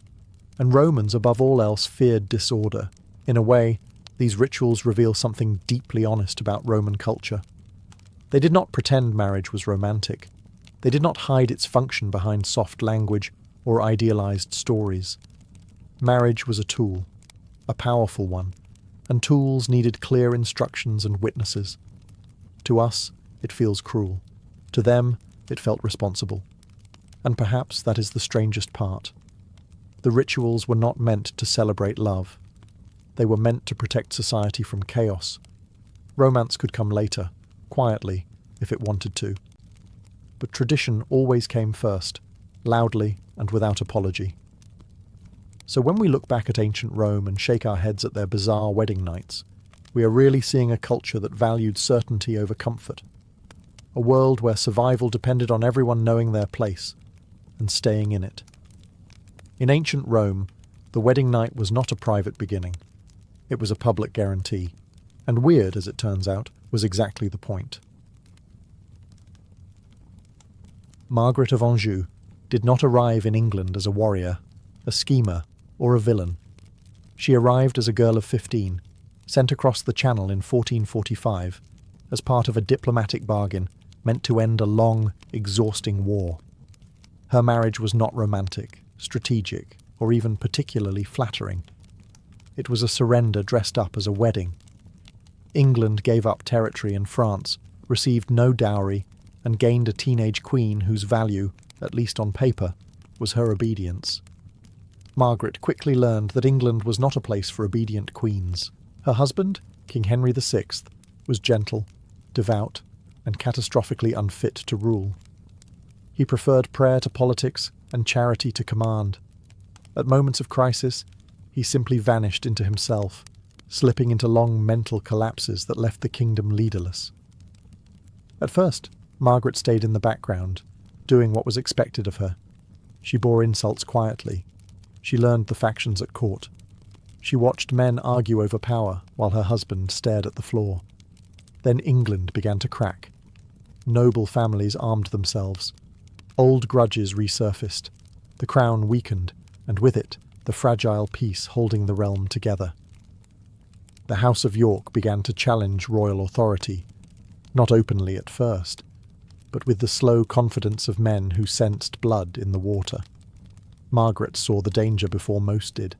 And Romans, above all else, feared disorder. In a way, these rituals reveal something deeply honest about Roman culture. They did not pretend marriage was romantic. They did not hide its function behind soft language or idealized stories. Marriage was a tool, a powerful one, and tools needed clear instructions and witnesses. To us, it feels cruel. To them, it felt responsible. And perhaps that is the strangest part. The rituals were not meant to celebrate love. They were meant to protect society from chaos. Romance could come later, quietly, if it wanted to. But tradition always came first, loudly and without apology. So when we look back at ancient Rome and shake our heads at their bizarre wedding nights, we are really seeing a culture that valued certainty over comfort. A world where survival depended on everyone knowing their place and staying in it. In ancient Rome, the wedding night was not a private beginning. It was a public guarantee, and weird, as it turns out, was exactly the point. Margaret of Anjou did not arrive in England as a warrior, a schemer, or a villain. She arrived as a girl of 15, sent across the Channel in 1445, as part of a diplomatic bargain meant to end a long, exhausting war. Her marriage was not romantic, strategic, or even particularly flattering. It was a surrender dressed up as a wedding. England gave up territory in France, received no dowry, and gained a teenage queen whose value, at least on paper, was her obedience. Margaret quickly learned that England was not a place for obedient queens. Her husband, King Henry VI, was gentle, devout, and catastrophically unfit to rule. He preferred prayer to politics and charity to command. At moments of crisis, he simply vanished into himself, slipping into long mental collapses that left the kingdom leaderless. At first, Margaret stayed in the background, doing what was expected of her. She bore insults quietly. She learned the factions at court. She watched men argue over power while her husband stared at the floor. Then England began to crack. Noble families armed themselves. Old grudges resurfaced. The crown weakened, and with it, the fragile peace holding the realm together. The House of York began to challenge royal authority, not openly at first, but with the slow confidence of men who sensed blood in the water. Margaret saw the danger before most did.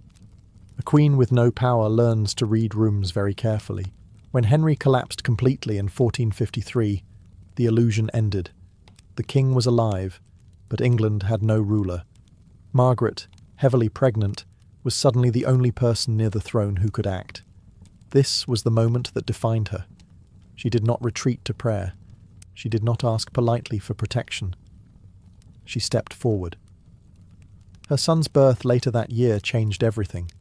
A queen with no power learns to read rooms very carefully. When Henry collapsed completely in 1453, the illusion ended. The king was alive, but England had no ruler. Margaret, heavily pregnant, was suddenly the only person near the throne who could act. This was the moment that defined her. She did not retreat to prayer. She did not ask politely for protection. She stepped forward. Her son's birth later that year changed everything.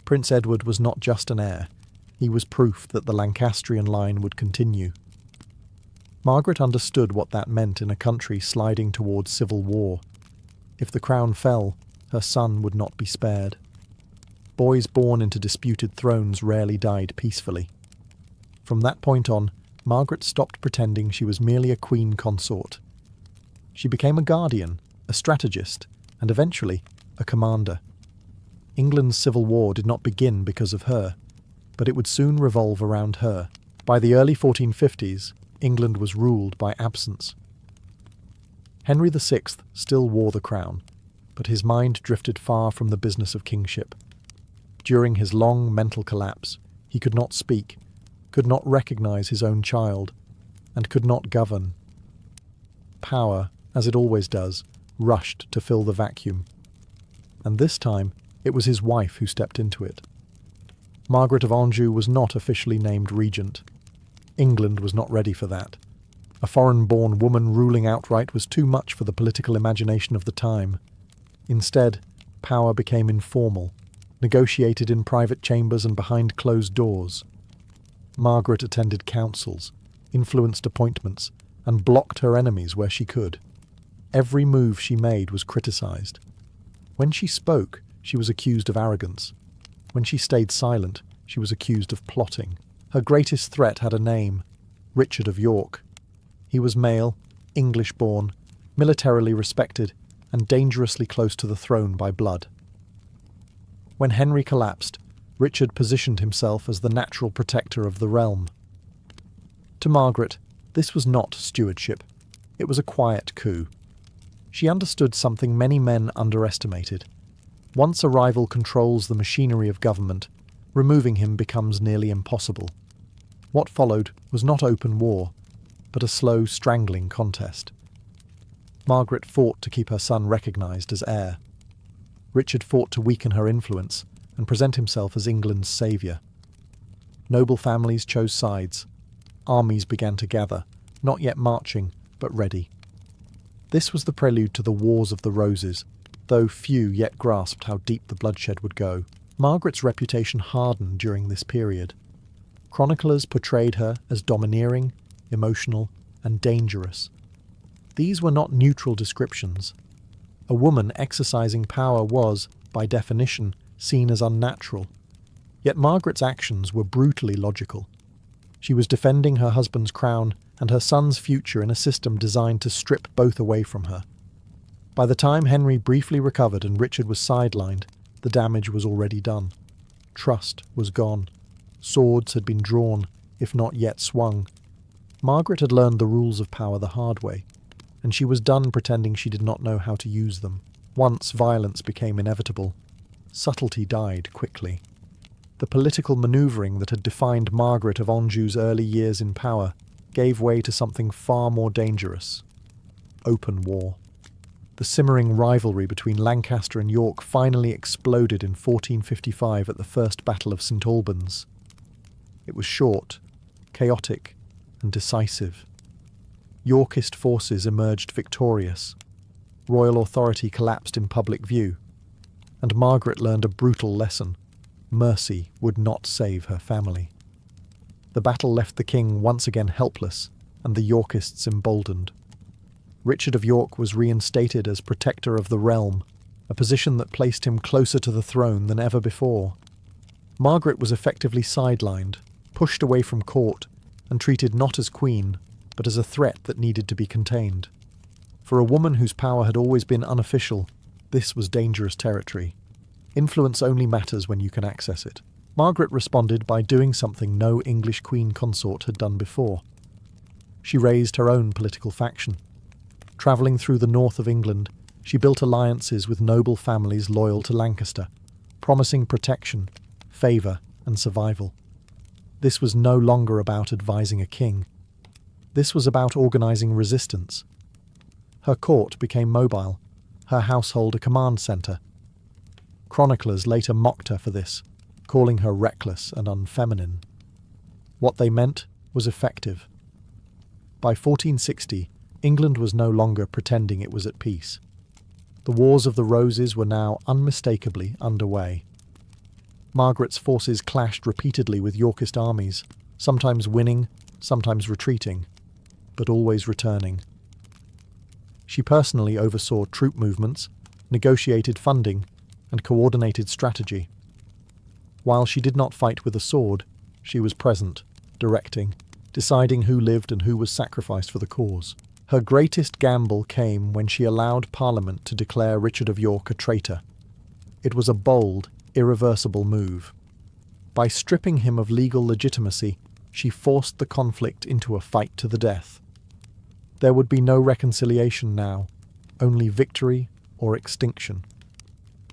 Prince Edward was not just an heir. He was proof that the Lancastrian line would continue. Margaret understood what that meant in a country sliding towards civil war. If the crown fell, her son would not be spared. Boys born into disputed thrones rarely died peacefully. From that point on, Margaret stopped pretending she was merely a queen consort. She became a guardian, a strategist, and eventually a commander. England's civil war did not begin because of her, but it would soon revolve around her. By the early 1450s, England was ruled by absence. Henry VI still wore the crown, but his mind drifted far from the business of kingship. During his long mental collapse, he could not speak, could not recognize his own child, and could not govern. Power, as it always does, rushed to fill the vacuum. And this time, it was his wife who stepped into it. Margaret of Anjou was not officially named regent. England was not ready for that. A foreign-born woman ruling outright was too much for the political imagination of the time. Instead, power became informal, negotiated in private chambers and behind closed doors. Margaret attended councils, influenced appointments, and blocked her enemies where she could. Every move she made was criticized. When she spoke, she was accused of arrogance. When she stayed silent, she was accused of plotting. Her greatest threat had a name: Richard of York. He was male, English-born, militarily respected, and dangerously close to the throne by blood. When Henry collapsed, Richard positioned himself as the natural protector of the realm. To Margaret, this was not stewardship. It was a quiet coup. She understood something many men underestimated. Once a rival controls the machinery of government, removing him becomes nearly impossible. What followed was not open war, but a slow, strangling contest. Margaret fought to keep her son recognised as heir. Richard fought to weaken her influence and present himself as England's saviour. Noble families chose sides. Armies began to gather, not yet marching, but ready. This was the prelude to the Wars of the Roses, though few yet grasped how deep the bloodshed would go. Margaret's reputation hardened during this period. Chroniclers portrayed her as domineering, emotional, and dangerous. These were not neutral descriptions. A woman exercising power was, by definition, seen as unnatural. Yet Margaret's actions were brutally logical. She was defending her husband's crown and her son's future in a system designed to strip both away from her. By the time Henry briefly recovered and Richard was sidelined, the damage was already done. Trust was gone. Swords had been drawn, if not yet swung. Margaret had learned the rules of power the hard way, and she was done pretending she did not know how to use them. Once violence became inevitable, subtlety died quickly. The political manoeuvring that had defined Margaret of Anjou's early years in power gave way to something far more dangerous: open war. The simmering rivalry between Lancaster and York finally exploded in 1455 at the First Battle of St Albans. It was short, chaotic, and decisive. Yorkist forces emerged victorious. Royal authority collapsed in public view, and Margaret learned a brutal lesson: mercy would not save her family. The battle left the king once again helpless, and the Yorkists emboldened. Richard of York was reinstated as protector of the realm, a position that placed him closer to the throne than ever before. Margaret was effectively sidelined, pushed away from court, and treated not as queen, but as a threat that needed to be contained. For a woman whose power had always been unofficial, this was dangerous territory. Influence only matters when you can access it. Margaret responded by doing something no English queen consort had done before. She raised her own political faction. Travelling through the north of England, she built alliances with noble families loyal to Lancaster, promising protection, favour, and survival. This was no longer about advising a king. This was about organising resistance. Her court became mobile, her household a command centre. Chroniclers later mocked her for this, calling her reckless and unfeminine. What they meant was effective. By 1460, England was no longer pretending it was at peace. The Wars of the Roses were now unmistakably underway. Margaret's forces clashed repeatedly with Yorkist armies, sometimes winning, sometimes retreating, but always returning. She personally oversaw troop movements, negotiated funding, and coordinated strategy. While she did not fight with a sword, she was present, directing, deciding who lived and who was sacrificed for the cause. Her greatest gamble came when she allowed Parliament to declare Richard of York a traitor. It was a bold, irreversible move. By stripping him of legal legitimacy, she forced the conflict into a fight to the death. There would be no reconciliation now, only victory or extinction.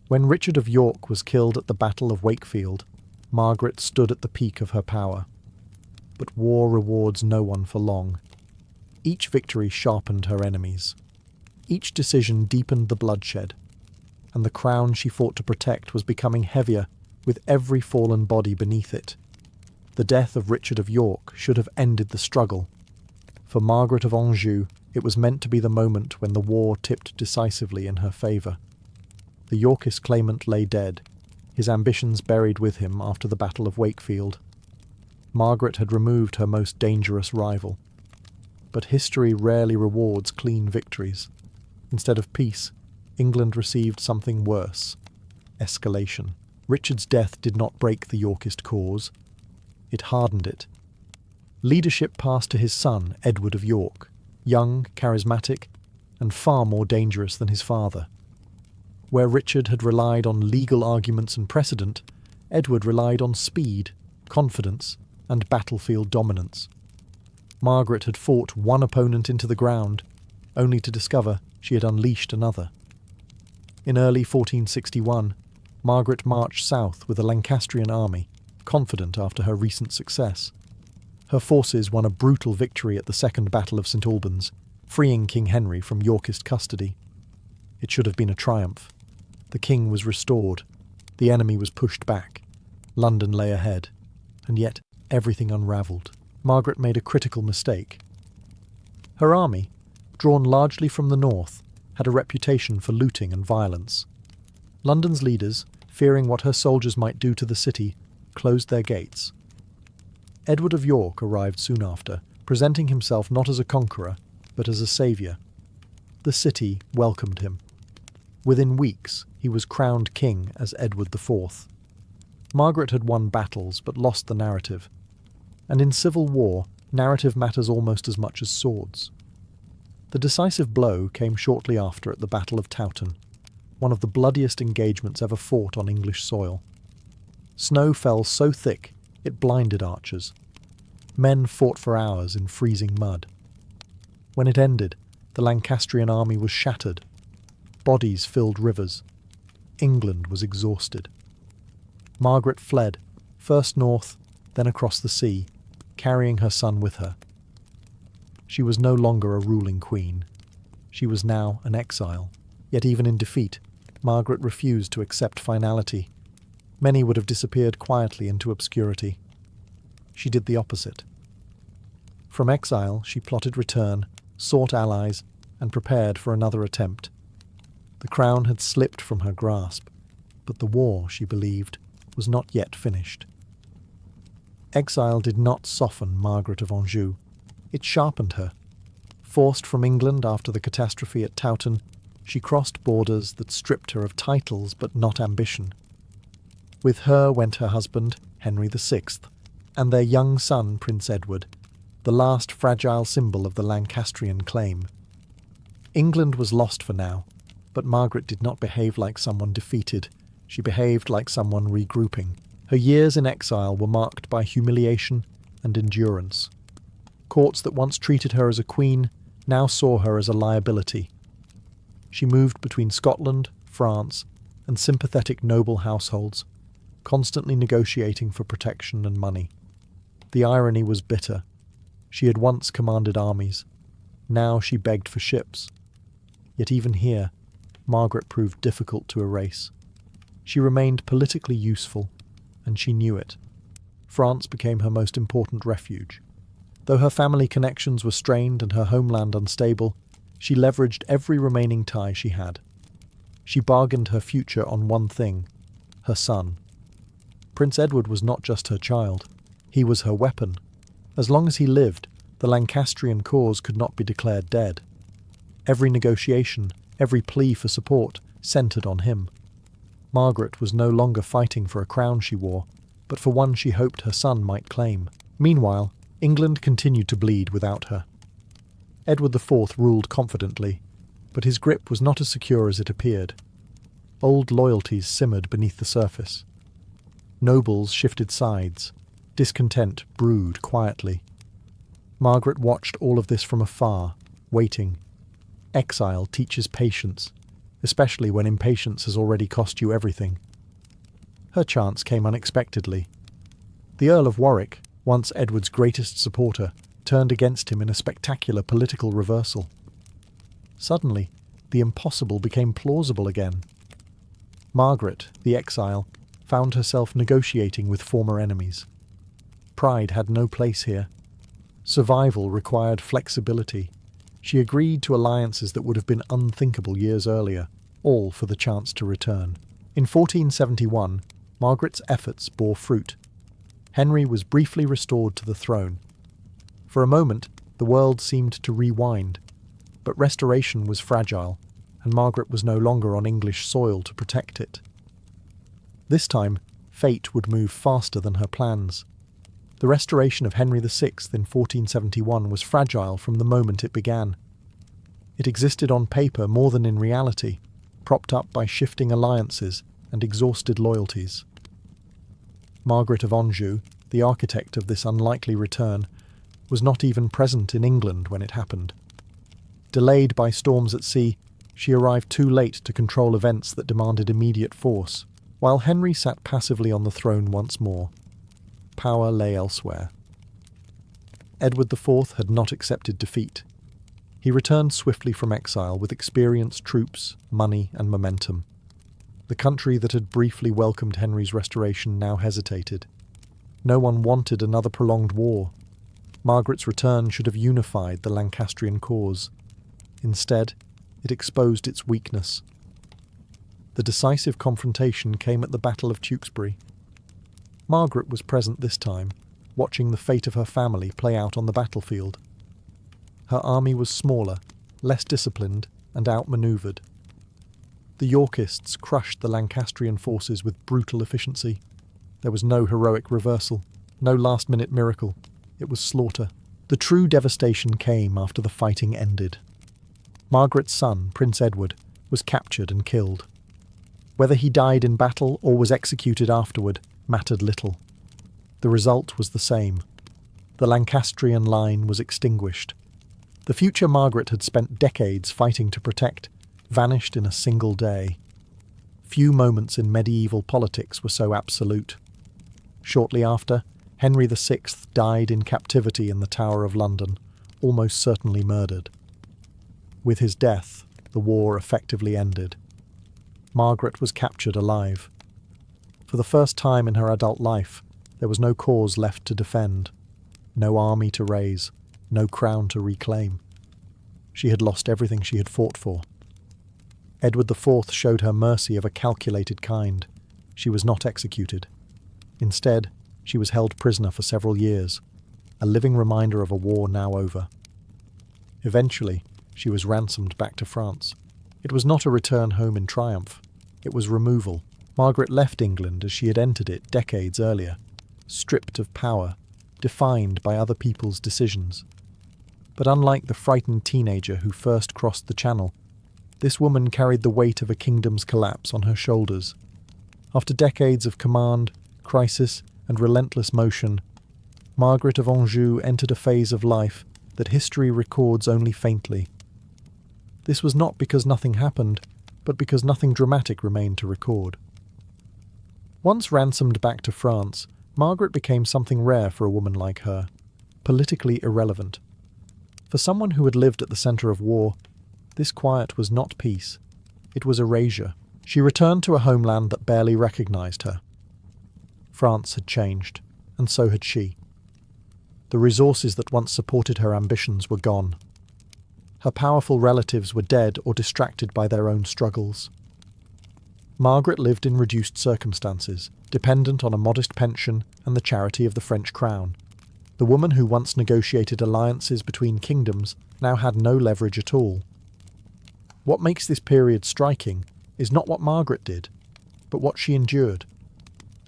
When Richard of York was killed at the Battle of Wakefield, Margaret stood at the peak of her power. But war rewards no one for long. Each victory sharpened her enemies. Each decision deepened the bloodshed, and the crown she fought to protect was becoming heavier with every fallen body beneath it. The death of Richard of York should have ended the struggle. For Margaret of Anjou, it was meant to be the moment when the war tipped decisively in her favour. The Yorkist claimant lay dead, his ambitions buried with him after the Battle of Wakefield. Margaret had removed her most dangerous rival. But history rarely rewards clean victories. Instead of peace, England received something worse: escalation. Richard's death did not break the Yorkist cause. It hardened it. Leadership passed to his son, Edward of York, young, charismatic, and far more dangerous than his father. Where Richard had relied on legal arguments and precedent, Edward relied on speed, confidence, and battlefield dominance. Margaret had fought one opponent into the ground, only to discover she had unleashed another. In early 1461, Margaret marched south with a Lancastrian army, confident after her recent success. Her forces won a brutal victory at the Second Battle of St Albans, freeing King Henry from Yorkist custody. It should have been a triumph. The king was restored, the enemy was pushed back, London lay ahead, and yet everything unravelled. Margaret made a critical mistake. Her army, drawn largely from the north, had a reputation for looting and violence. London's leaders, fearing what her soldiers might do to the city, closed their gates. Edward of York arrived soon after, presenting himself not as a conqueror, but as a saviour. The city welcomed him. Within weeks, he was crowned king as Edward IV. Margaret had won battles but lost the narrative. And in civil war, narrative matters almost as much as swords. The decisive blow came shortly after at the Battle of Towton, one of the bloodiest engagements ever fought on English soil. Snow fell so thick it blinded archers. Men fought for hours in freezing mud. When it ended, the Lancastrian army was shattered. Bodies filled rivers. England was exhausted. Margaret fled, first north, then across the sea, carrying her son with her. She was no longer a ruling queen. She was now an exile. Yet even in defeat, Margaret refused to accept finality. Many would have disappeared quietly into obscurity. She did the opposite. From exile, she plotted return, sought allies, and prepared for another attempt. The crown had slipped from her grasp, but the war, she believed, was not yet finished. Exile did not soften Margaret of Anjou. It sharpened her. Forced from England after the catastrophe at Towton, she crossed borders that stripped her of titles but not ambition. With her went her husband, Henry VI, and their young son, Prince Edward, the last fragile symbol of the Lancastrian claim. England was lost for now, but Margaret did not behave like someone defeated. She behaved like someone regrouping. Her years in exile were marked by humiliation and endurance. Courts that once treated her as a queen now saw her as a liability. She moved between Scotland, France, and sympathetic noble households, constantly negotiating for protection and money. The irony was bitter. She had once commanded armies. Now she begged for ships. Yet even here, Margaret proved difficult to erase. She remained politically useful, and she knew it. France became her most important refuge. Though her family connections were strained and her homeland unstable, she leveraged every remaining tie she had. She bargained her future on one thing: her son. Prince Edward was not just her child. He was her weapon. As long as he lived, the Lancastrian cause could not be declared dead. Every negotiation, every plea for support, centred on him. Margaret was no longer fighting for a crown she wore, but for one she hoped her son might claim. Meanwhile, England continued to bleed without her. Edward IV ruled confidently, but his grip was not as secure as it appeared. Old loyalties simmered beneath the surface. Nobles shifted sides. Discontent brewed quietly. Margaret watched all of this from afar, waiting. Exile teaches patience, especially when impatience has already cost you everything. Her chance came unexpectedly. The Earl of Warwick, once Edward's greatest supporter, turned against him in a spectacular political reversal. Suddenly, the impossible became plausible again. Margaret, the exile, found herself negotiating with former enemies. Pride had no place here. Survival required flexibility. She agreed to alliances that would have been unthinkable years earlier, all for the chance to return. In 1471, Margaret's efforts bore fruit. Henry was briefly restored to the throne. For a moment, the world seemed to rewind, but restoration was fragile, and Margaret was no longer on English soil to protect it. This time, fate would move faster than her plans. The restoration of Henry VI in 1471 was fragile from the moment it began. It existed on paper more than in reality, propped up by shifting alliances and exhausted loyalties. Margaret of Anjou, the architect of this unlikely return, was not even present in England when it happened. Delayed by storms at sea, she arrived too late to control events that demanded immediate force, while Henry sat passively on the throne once more. Power lay elsewhere. Edward IV had not accepted defeat. He returned swiftly from exile with experienced troops, money, and momentum. The country that had briefly welcomed Henry's restoration now hesitated. No one wanted another prolonged war. Margaret's return should have unified the Lancastrian cause. Instead, it exposed its weakness. The decisive confrontation came at the Battle of Tewkesbury. Margaret was present this time, watching the fate of her family play out on the battlefield. Her army was smaller, less disciplined, and outmaneuvered. The Yorkists crushed the Lancastrian forces with brutal efficiency. There was no heroic reversal, no last-minute miracle. It was slaughter. The true devastation came after the fighting ended. Margaret's son, Prince Edward, was captured and killed. Whether he died in battle or was executed afterward mattered little. The result was the same. The Lancastrian line was extinguished. The future Margaret had spent decades fighting to protect vanished in a single day. Few moments in medieval politics were so absolute. Shortly after, Henry VI died in captivity in the Tower of London, almost certainly murdered. With his death, the war effectively ended. Margaret was captured alive. For the first time in her adult life, there was no cause left to defend, no army to raise, no crown to reclaim. She had lost everything she had fought for. Edward IV showed her mercy of a calculated kind. She was not executed. Instead, she was held prisoner for several years, a living reminder of a war now over. Eventually, she was ransomed back to France. It was not a return home in triumph. It was removal, Margaret left England as she had entered it decades earlier, stripped of power, defined by other people's decisions. But unlike the frightened teenager who first crossed the Channel, this woman carried the weight of a kingdom's collapse on her shoulders. After decades of command, crisis, and relentless motion, Margaret of Anjou entered a phase of life that history records only faintly. This was not because nothing happened, but because nothing dramatic remained to record. Once ransomed back to France, Margaret became something rare for a woman like her, politically irrelevant. For someone who had lived at the centre of war, this quiet was not peace. It was erasure. She returned to a homeland that barely recognised her. France had changed, and so had she. The resources that once supported her ambitions were gone. Her powerful relatives were dead or distracted by their own struggles. Margaret lived in reduced circumstances, dependent on a modest pension and the charity of the French crown. The woman who once negotiated alliances between kingdoms now had no leverage at all. What makes this period striking is not what Margaret did, but what she endured.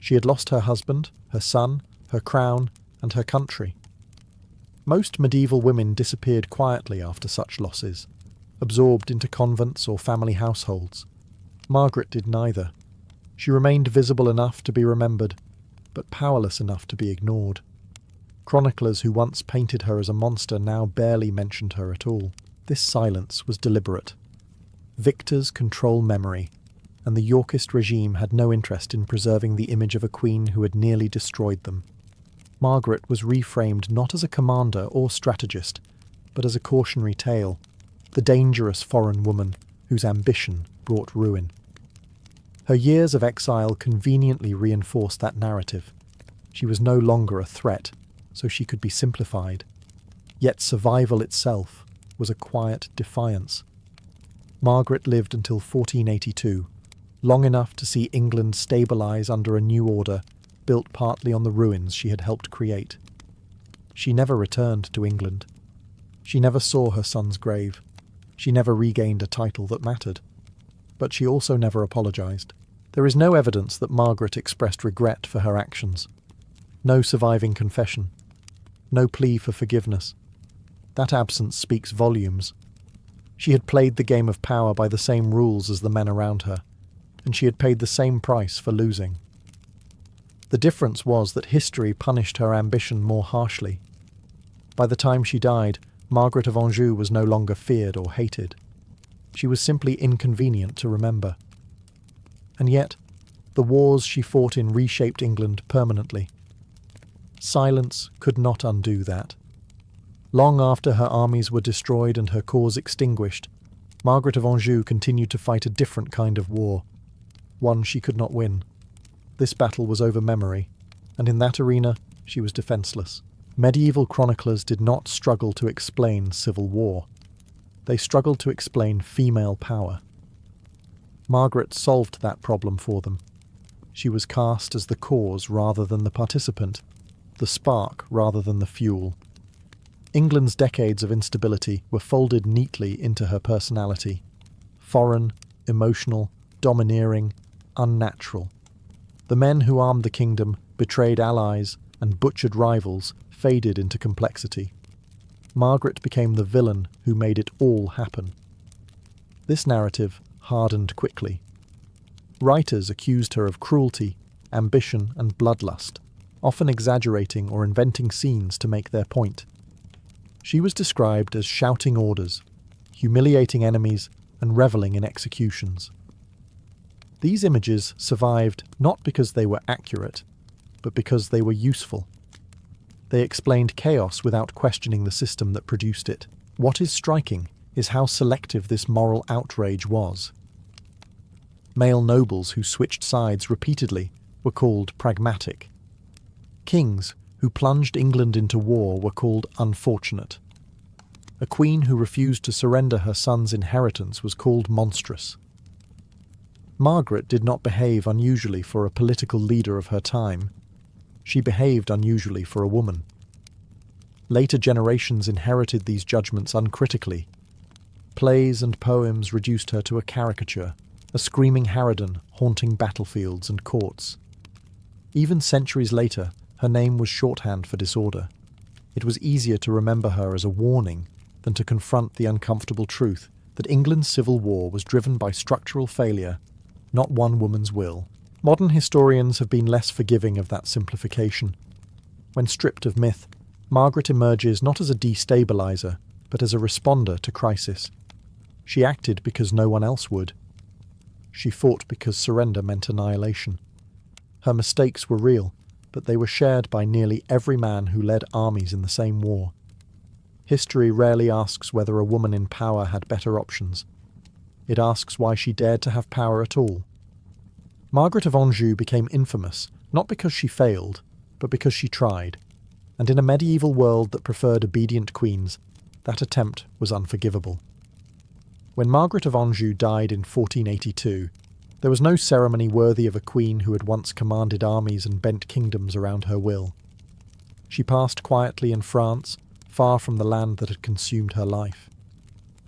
She had lost her husband, her son, her crown, and her country. Most medieval women disappeared quietly after such losses, absorbed into convents or family households. Margaret did neither. She remained visible enough to be remembered, but powerless enough to be ignored. Chroniclers who once painted her as a monster now barely mentioned her at all. This silence was deliberate. Victors control memory, and the Yorkist regime had no interest in preserving the image of a queen who had nearly destroyed them. Margaret was reframed not as a commander or strategist, but as a cautionary tale, the dangerous foreign woman whose ambition brought ruin. Her years of exile conveniently reinforced that narrative. She was no longer a threat, so she could be simplified. Yet survival itself was a quiet defiance. Margaret lived until 1482, long enough to see England stabilise under a new order, built partly on the ruins she had helped create. She never returned to England. She never saw her son's grave. She never regained a title that mattered. But she also never apologised. There is no evidence that Margaret expressed regret for her actions. No surviving confession. No plea for forgiveness. That absence speaks volumes. She had played the game of power by the same rules as the men around her, and she had paid the same price for losing. The difference was that history punished her ambition more harshly. By the time she died, Margaret of Anjou was no longer feared or hated. She was simply inconvenient to remember. And yet, the wars she fought in reshaped England permanently. Silence could not undo that. Long after her armies were destroyed and her cause extinguished, Margaret of Anjou continued to fight a different kind of war, one she could not win. This battle was over memory, and in that arena she was defenceless. Medieval chroniclers did not struggle to explain civil war. They struggled to explain female power. Margaret solved that problem for them. She was cast as the cause rather than the participant, the spark rather than the fuel. England's decades of instability were folded neatly into her personality. Foreign, emotional, domineering, unnatural. The men who armed the kingdom, betrayed allies, and butchered rivals faded into complexity. Margaret became the villain who made it all happen. This narrative hardened quickly. Writers accused her of cruelty, ambition, and bloodlust, often exaggerating or inventing scenes to make their point. She was described as shouting orders, humiliating enemies, and revelling in executions. These images survived not because they were accurate, but because they were useful. They explained chaos without questioning the system that produced it. What is striking is how selective this moral outrage was. Male nobles who switched sides repeatedly were called pragmatic. Kings who plunged England into war were called unfortunate. A queen who refused to surrender her son's inheritance was called monstrous. Margaret did not behave unusually for a political leader of her time. She behaved unusually for a woman. Later generations inherited these judgments uncritically. Plays and poems reduced her to a caricature. a screaming harridan haunting battlefields and courts. Even centuries later, her name was shorthand for disorder. It was easier to remember her as a warning than to confront the uncomfortable truth that England's civil war was driven by structural failure, not one woman's will. Modern historians have been less forgiving of that simplification. When stripped of myth, Margaret emerges not as a destabilizer, but as a responder to crisis. She acted because no one else would. She fought because surrender meant annihilation. Her mistakes were real, but they were shared by nearly every man who led armies in the same war. History rarely asks whether a woman in power had better options. It asks why she dared to have power at all. Margaret of Anjou became infamous, not because she failed, but because she tried. And in a medieval world that preferred obedient queens, that attempt was unforgivable. When Margaret of Anjou died in 1482, there was no ceremony worthy of a queen who had once commanded armies and bent kingdoms around her will. She passed quietly in France, far from the land that had consumed her life.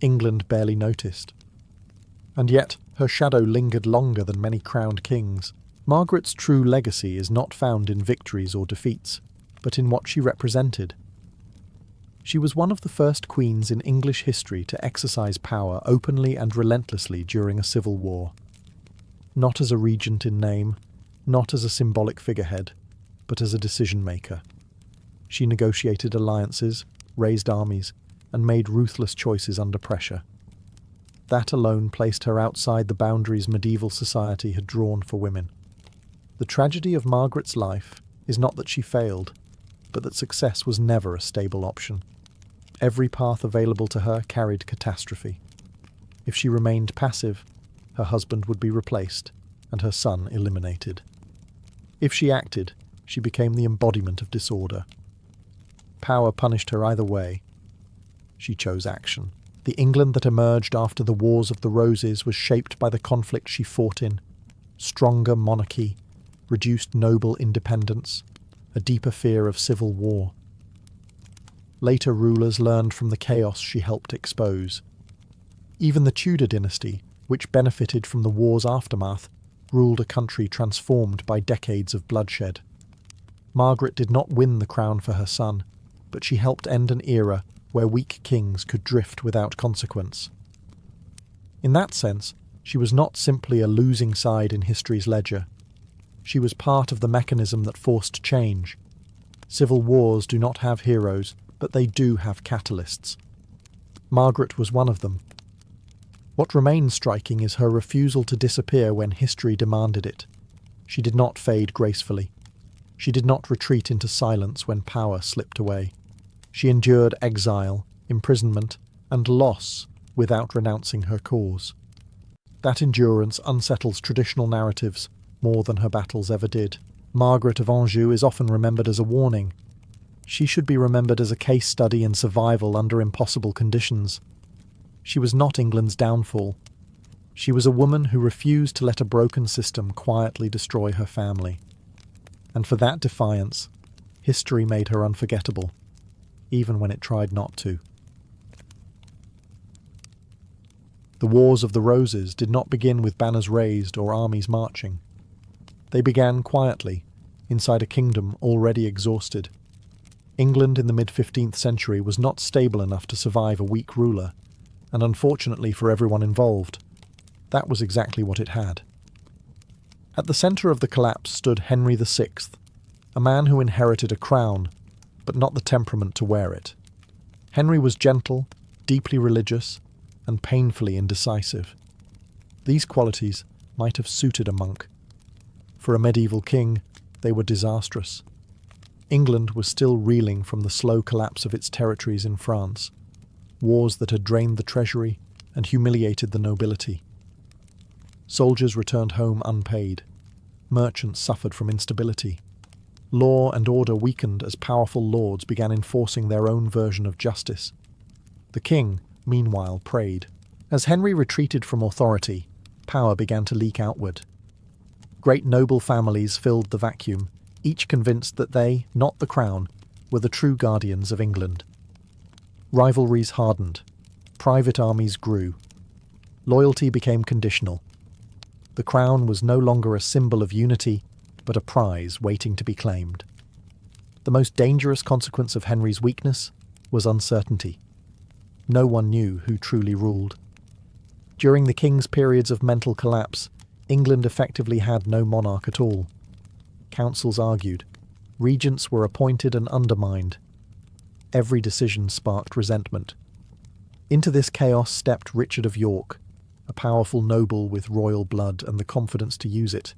England barely noticed. And yet, her shadow lingered longer than many crowned kings. Margaret's true legacy is not found in victories or defeats, but in what she represented. She was one of the first queens in English history to exercise power openly and relentlessly during a civil war. Not as a regent in name, not as a symbolic figurehead, but as a decision-maker. She negotiated alliances, raised armies, and made ruthless choices under pressure. That alone placed her outside the boundaries medieval society had drawn for women. The tragedy of Margaret's life is not that she failed, but that success was never a stable option. Every path available to her carried catastrophe. If she remained passive, her husband would be replaced and her son eliminated. If she acted, she became the embodiment of disorder. Power punished her either way. She chose action. The England that emerged after the Wars of the Roses was shaped by the conflict she fought in: stronger monarchy, reduced noble independence, a deeper fear of civil war. Later rulers learned from the chaos she helped expose. Even the Tudor dynasty, which benefited from the war's aftermath, ruled a country transformed by decades of bloodshed. Margaret did not win the crown for her son, but she helped end an era where weak kings could drift without consequence. In that sense, she was not simply a losing side in history's ledger. She was part of the mechanism that forced change. Civil wars do not have heroes, but they do have catalysts. Margaret was one of them. What remains striking is her refusal to disappear when history demanded it. She did not fade gracefully. She did not retreat into silence when power slipped away. She endured exile, imprisonment, and loss without renouncing her cause. That endurance unsettles traditional narratives more than her battles ever did. Margaret of Anjou is often remembered as a warning. She should be remembered as a case study in survival under impossible conditions. She was not England's downfall. She was a woman who refused to let a broken system quietly destroy her family. And for that defiance, history made her unforgettable, even when it tried not to. The Wars of the Roses did not begin with banners raised or armies marching. They began quietly, inside a kingdom already exhausted. England in the mid-15th century was not stable enough to survive a weak ruler, and unfortunately for everyone involved, that was exactly what it had. At the centre of the collapse stood Henry VI, a man who inherited a crown, but not the temperament to wear it. Henry was gentle, deeply religious, and painfully indecisive. These qualities might have suited a monk. For a medieval king, they were disastrous. England was still reeling from the slow collapse of its territories in France, wars that had drained the treasury and humiliated the nobility. Soldiers returned home unpaid. Merchants suffered from instability. Law and order weakened as powerful lords began enforcing their own version of justice. The king, meanwhile, prayed. As Henry retreated from authority, power began to leak outward. Great noble families filled the vacuum, each convinced that they, not the crown, were the true guardians of England. Rivalries hardened. Private armies grew. Loyalty became conditional. The crown was no longer a symbol of unity, but a prize waiting to be claimed. The most dangerous consequence of Henry's weakness was uncertainty. No one knew who truly ruled. During the king's periods of mental collapse, England effectively had no monarch at all. Councils argued. Regents were appointed and undermined. Every decision sparked resentment. Into this chaos stepped Richard of York, a powerful noble with royal blood and the confidence to use it.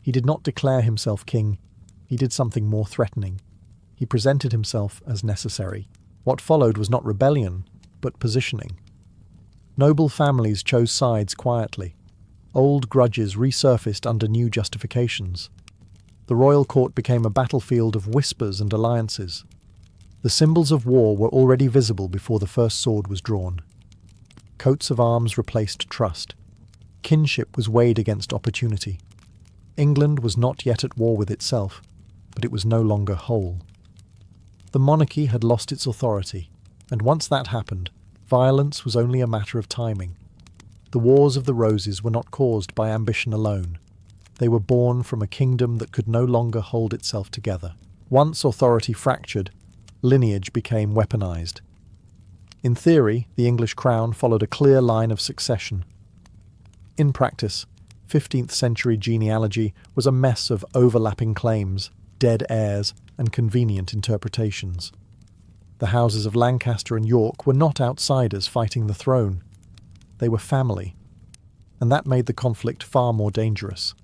He did not declare himself king. He did something more threatening. He presented himself as necessary. What followed was not rebellion, but positioning. Noble families chose sides quietly. Old grudges resurfaced under new justifications. The royal court became a battlefield of whispers and alliances. The symbols of war were already visible before the first sword was drawn. Coats of arms replaced trust. Kinship was weighed against opportunity. England was not yet at war with itself, but it was no longer whole. The monarchy had lost its authority, and once that happened, violence was only a matter of timing. The Wars of the Roses were not caused by ambition alone. They were born from a kingdom that could no longer hold itself together. Once authority fractured, lineage became weaponized. In theory, the English crown followed a clear line of succession. In practice, 15th century genealogy was a mess of overlapping claims, dead heirs, and convenient interpretations. The houses of Lancaster and York were not outsiders fighting the throne. They were family, and that made the conflict far more dangerous.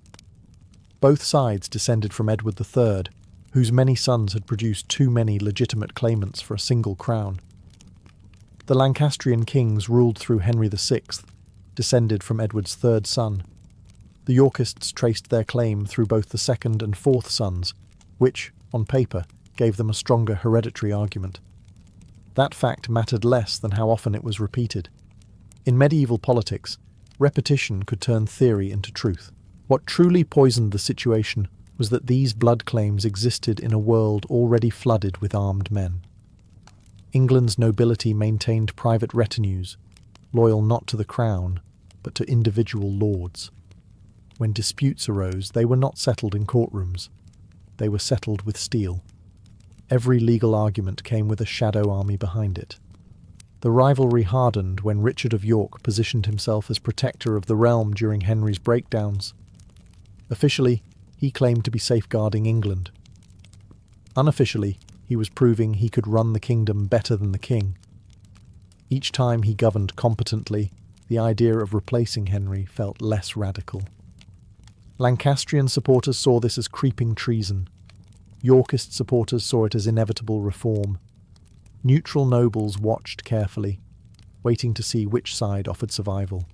Both sides descended from Edward III, whose many sons had produced too many legitimate claimants for a single crown. The Lancastrian kings ruled through Henry VI, descended from Edward's third son. The Yorkists traced their claim through both the second and fourth sons, which, on paper, gave them a stronger hereditary argument. That fact mattered less than how often it was repeated. In medieval politics, repetition could turn theory into truth. What truly poisoned the situation was that these blood claims existed in a world already flooded with armed men. England's nobility maintained private retinues, loyal not to the crown, but to individual lords. When disputes arose, they were not settled in courtrooms. They were settled with steel. Every legal argument came with a shadow army behind it. The rivalry hardened when Richard of York positioned himself as protector of the realm during Henry's breakdowns. Officially, he claimed to be safeguarding England. Unofficially, he was proving he could run the kingdom better than the king. Each time he governed competently, the idea of replacing Henry felt less radical. Lancastrian supporters saw this as creeping treason. Yorkist supporters saw it as inevitable reform. Neutral nobles watched carefully, waiting to see which side offered survival.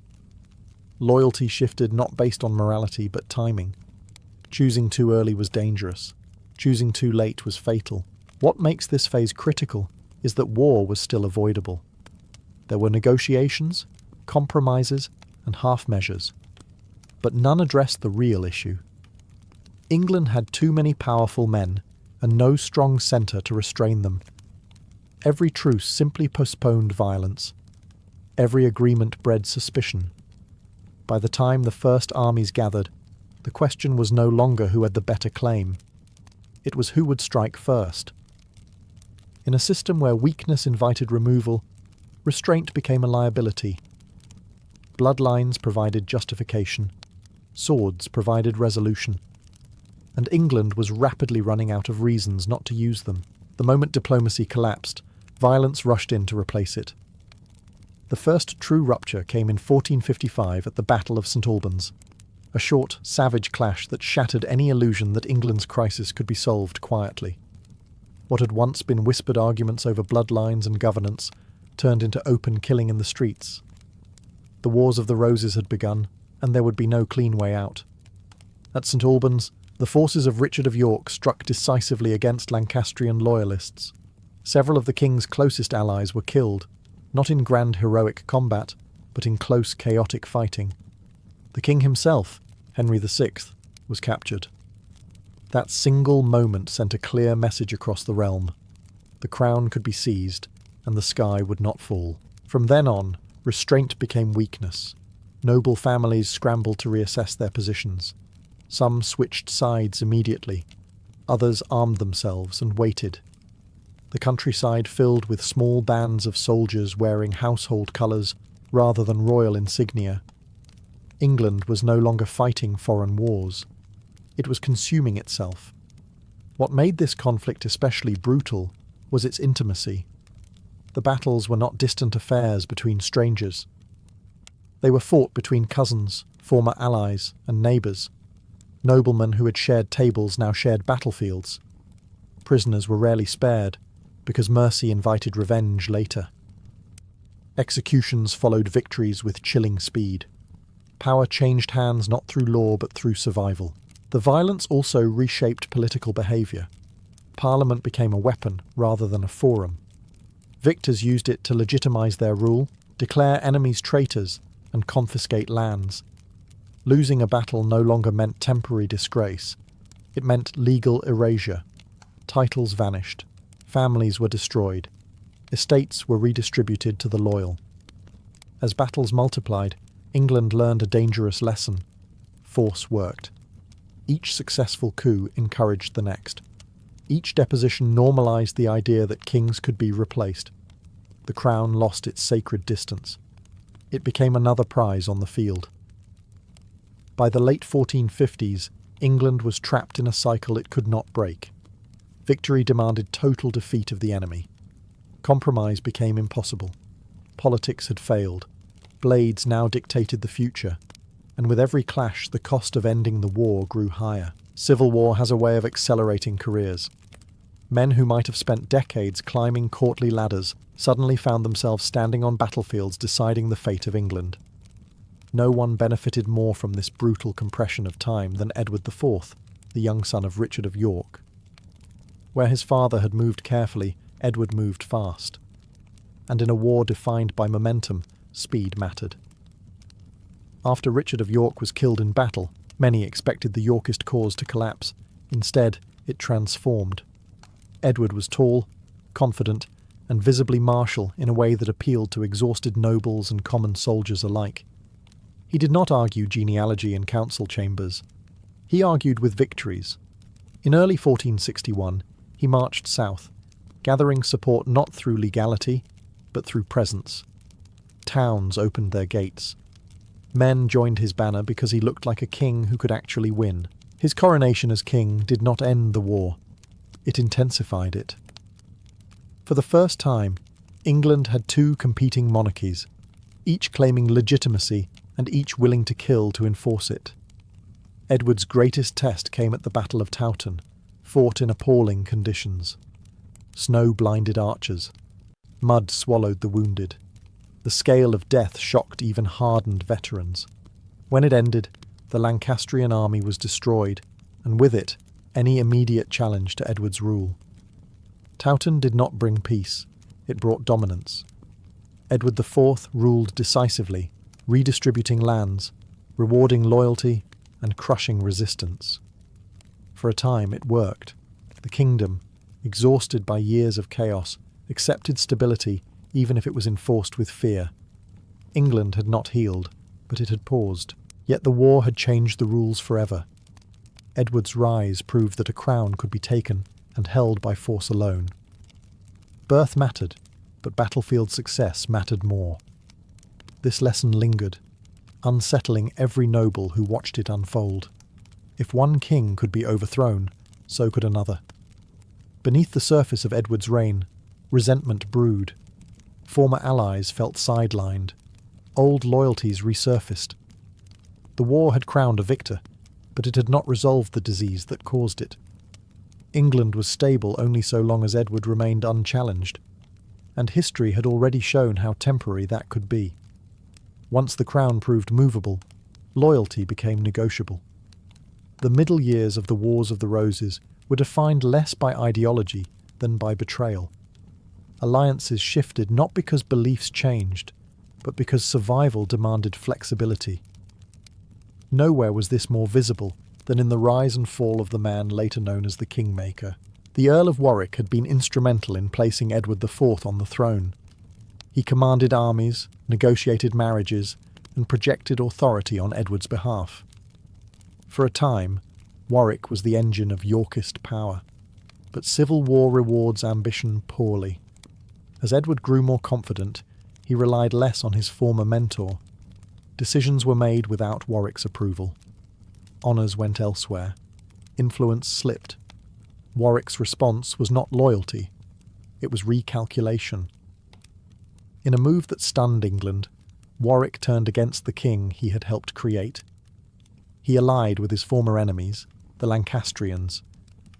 Loyalty shifted not based on morality but timing. Choosing too early was dangerous. Choosing too late was fatal. What makes this phase critical is that war was still avoidable. There were negotiations, compromises, and half-measures. But none addressed the real issue. England had too many powerful men and no strong centre to restrain them. Every truce simply postponed violence. Every agreement bred suspicion. By the time the first armies gathered, the question was no longer who had the better claim. It was who would strike first. In a system where weakness invited removal, restraint became a liability. Bloodlines provided justification. Swords provided resolution. And England was rapidly running out of reasons not to use them. The moment diplomacy collapsed, violence rushed in to replace it. The first true rupture came in 1455 at the Battle of St. Albans, a short, savage clash that shattered any illusion that England's crisis could be solved quietly. What had once been whispered arguments over bloodlines and governance turned into open killing in the streets. The Wars of the Roses had begun, and there would be no clean way out. At St. Albans, the forces of Richard of York struck decisively against Lancastrian loyalists. Several of the king's closest allies were killed, not in grand heroic combat, but in close chaotic fighting. The king himself, Henry VI, was captured. That single moment sent a clear message across the realm. The crown could be seized, and the sky would not fall. From then on, restraint became weakness. Noble families scrambled to reassess their positions. Some switched sides immediately. Others armed themselves and waited. The countryside filled with small bands of soldiers wearing household colours rather than royal insignia. England was no longer fighting foreign wars. It was consuming itself. What made this conflict especially brutal was its intimacy. The battles were not distant affairs between strangers. They were fought between cousins, former allies, and neighbours. Noblemen who had shared tables now shared battlefields. Prisoners were rarely spared, because mercy invited revenge later. Executions followed victories with chilling speed. Power changed hands not through law but through survival. The violence also reshaped political behaviour. Parliament became a weapon rather than a forum. Victors used it to legitimise their rule, declare enemies traitors, and confiscate lands. Losing a battle no longer meant temporary disgrace. It meant legal erasure. Titles vanished. Families were destroyed. Estates were redistributed to the loyal. As battles multiplied, England learned a dangerous lesson. Force worked. Each successful coup encouraged the next. Each deposition normalised the idea that kings could be replaced. The crown lost its sacred distance. It became another prize on the field. By the late 1450s, England was trapped in a cycle it could not break. Victory demanded total defeat of the enemy. Compromise became impossible. Politics had failed. Blades now dictated the future. And with every clash, the cost of ending the war grew higher. Civil war has a way of accelerating careers. Men who might have spent decades climbing courtly ladders suddenly found themselves standing on battlefields deciding the fate of England. No one benefited more from this brutal compression of time than Edward IV, the young son of Richard of York. Where his father had moved carefully, Edward moved fast. And in a war defined by momentum, speed mattered. After Richard of York was killed in battle, many expected the Yorkist cause to collapse. Instead, it transformed. Edward was tall, confident, and visibly martial in a way that appealed to exhausted nobles and common soldiers alike. He did not argue genealogy in council chambers. He argued with victories. In early 1461, he marched south, gathering support not through legality, but through presence. Towns opened their gates. Men joined his banner because he looked like a king who could actually win. His coronation as king did not end the war. It intensified it. For the first time, England had two competing monarchies, each claiming legitimacy and each willing to kill to enforce it. Edward's greatest test came at the Battle of Towton, fought in appalling conditions. Snow blinded archers. Mud swallowed the wounded. The scale of death shocked even hardened veterans. When it ended, the Lancastrian army was destroyed, and with it, any immediate challenge to Edward's rule. Towton did not bring peace, it brought dominance. Edward IV ruled decisively, redistributing lands, rewarding loyalty, and crushing resistance. For a time it worked. The kingdom, exhausted by years of chaos, accepted stability even if it was enforced with fear. England had not healed, but it had paused. Yet the war had changed the rules forever. Edward's rise proved that a crown could be taken and held by force alone. Birth mattered, but battlefield success mattered more. This lesson lingered, unsettling every noble who watched it unfold. If one king could be overthrown, so could another. Beneath the surface of Edward's reign, resentment brewed. Former allies felt sidelined. Old loyalties resurfaced. The war had crowned a victor, but it had not resolved the disease that caused it. England was stable only so long as Edward remained unchallenged, and history had already shown how temporary that could be. Once the crown proved movable, loyalty became negotiable. The middle years of the Wars of the Roses were defined less by ideology than by betrayal. Alliances shifted not because beliefs changed, but because survival demanded flexibility. Nowhere was this more visible than in the rise and fall of the man later known as the Kingmaker. The Earl of Warwick had been instrumental in placing Edward IV on the throne. He commanded armies, negotiated marriages, and projected authority on Edward's behalf. For a time, Warwick was the engine of Yorkist power, but civil war rewards ambition poorly. As Edward grew more confident, he relied less on his former mentor. Decisions were made without Warwick's approval. Honours went elsewhere. Influence slipped. Warwick's response was not loyalty, it was recalculation. In a move that stunned England, Warwick turned against the king he had helped create. He allied with his former enemies, the Lancastrians,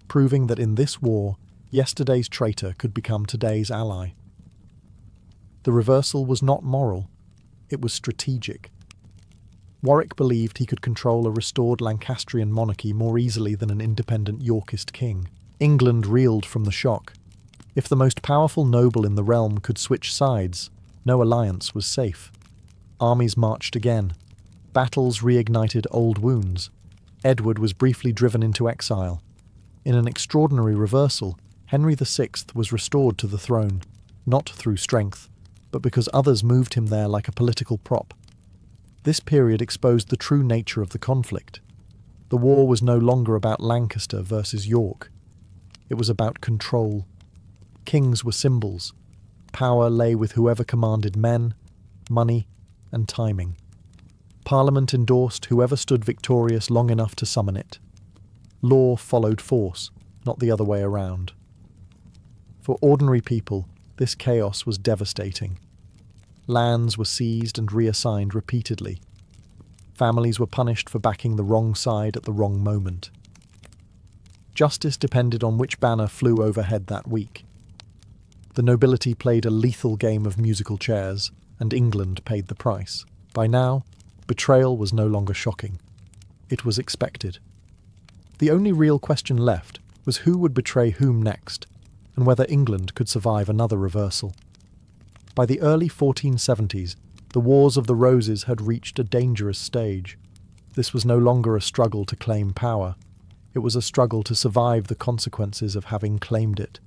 proving that in this war, yesterday's traitor could become today's ally. The reversal was not moral, it was strategic. Warwick believed he could control a restored Lancastrian monarchy more easily than an independent Yorkist king. England reeled from the shock. If the most powerful noble in the realm could switch sides, no alliance was safe. Armies marched again. Battles reignited old wounds. Edward was briefly driven into exile. In an extraordinary reversal, Henry VI was restored to the throne, not through strength, but because others moved him there like a political prop. This period exposed the true nature of the conflict. The war was no longer about Lancaster versus York. It was about control. Kings were symbols. Power lay with whoever commanded men, money, and timing. Parliament endorsed whoever stood victorious long enough to summon it. Law followed force, not the other way around. For ordinary people, this chaos was devastating. Lands were seized and reassigned repeatedly. Families were punished for backing the wrong side at the wrong moment. Justice depended on which banner flew overhead that week. The nobility played a lethal game of musical chairs, and England paid the price. By now, betrayal was no longer shocking. It was expected. The only real question left was who would betray whom next, and whether England could survive another reversal. By the early 1470s, the Wars of the Roses had reached a dangerous stage. This was no longer a struggle to claim power. It was a struggle to survive the consequences of having claimed it.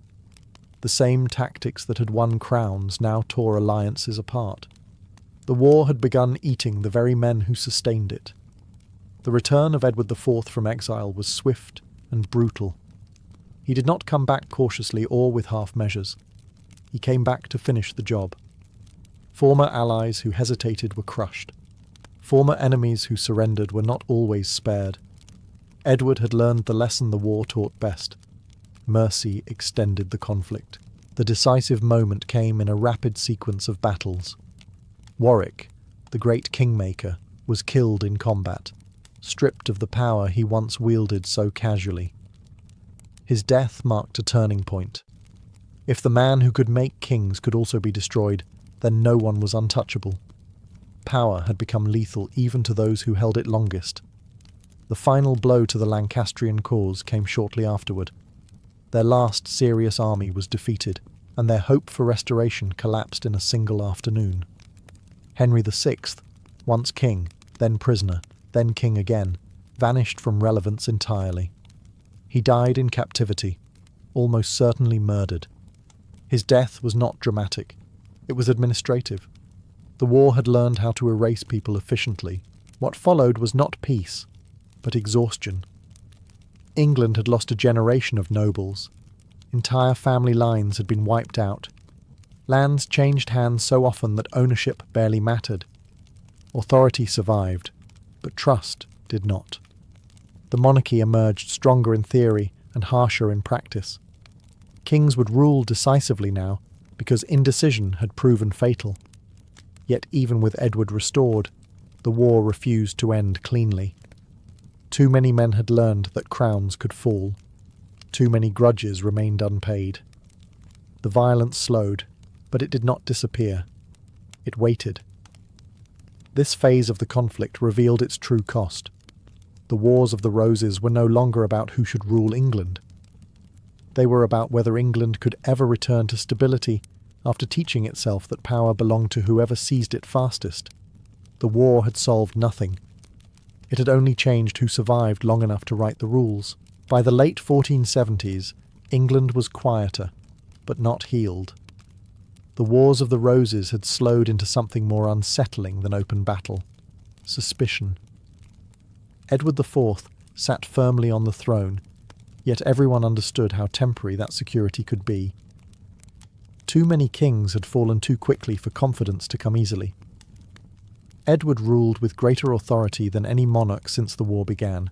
The same tactics that had won crowns now tore alliances apart. The war had begun eating the very men who sustained it. The return of Edward IV from exile was swift and brutal. He did not come back cautiously or with half measures. He came back to finish the job. Former allies who hesitated were crushed. Former enemies who surrendered were not always spared. Edward had learned the lesson the war taught best. Mercy extended the conflict. The decisive moment came in a rapid sequence of battles. Warwick, the great kingmaker, was killed in combat, stripped of the power he once wielded so casually. His death marked a turning point. If the man who could make kings could also be destroyed, then no one was untouchable. Power had become lethal even to those who held it longest. The final blow to the Lancastrian cause came shortly afterward. Their last serious army was defeated, and their hope for restoration collapsed in a single afternoon. Henry VI, once king, then prisoner, then king again, vanished from relevance entirely. He died in captivity, almost certainly murdered. His death was not dramatic. It was administrative. The war had learned how to erase people efficiently. What followed was not peace, but exhaustion. England had lost a generation of nobles. Entire family lines had been wiped out. Lands changed hands so often that ownership barely mattered. Authority survived, but trust did not. The monarchy emerged stronger in theory and harsher in practice. Kings would rule decisively now, because indecision had proven fatal. Yet even with Edward restored, the war refused to end cleanly. Too many men had learned that crowns could fall. Too many grudges remained unpaid. The violence slowed, but it did not disappear. It waited. This phase of the conflict revealed its true cost. The Wars of the Roses were no longer about who should rule England. They were about whether England could ever return to stability after teaching itself that power belonged to whoever seized it fastest. The war had solved nothing. It had only changed who survived long enough to write the rules. By the late 1470s, England was quieter, but not healed. The Wars of the Roses had slowed into something more unsettling than open battle. suspicion. Edward IV sat firmly on the throne, yet everyone understood how temporary that security could be. Too many kings had fallen too quickly for confidence to come easily. Edward ruled with greater authority than any monarch since the war began.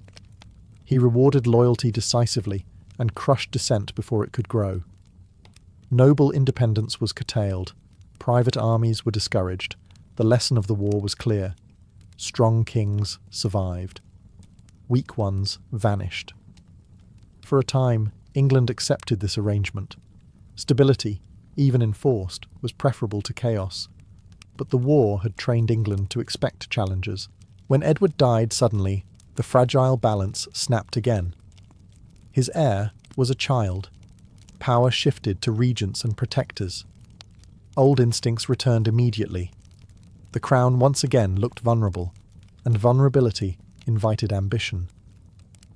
He rewarded loyalty decisively and crushed dissent before it could grow. Noble independence was curtailed, private armies were discouraged, the lesson of the war was clear. Strong kings survived. Weak ones vanished. For a time, England accepted this arrangement. Stability, even enforced, was preferable to chaos. But the war had trained England to expect challenges. When Edward died suddenly, the fragile balance snapped again. His heir was a child. Power shifted to regents and protectors. Old instincts returned immediately. The crown once again looked vulnerable, and vulnerability invited ambition.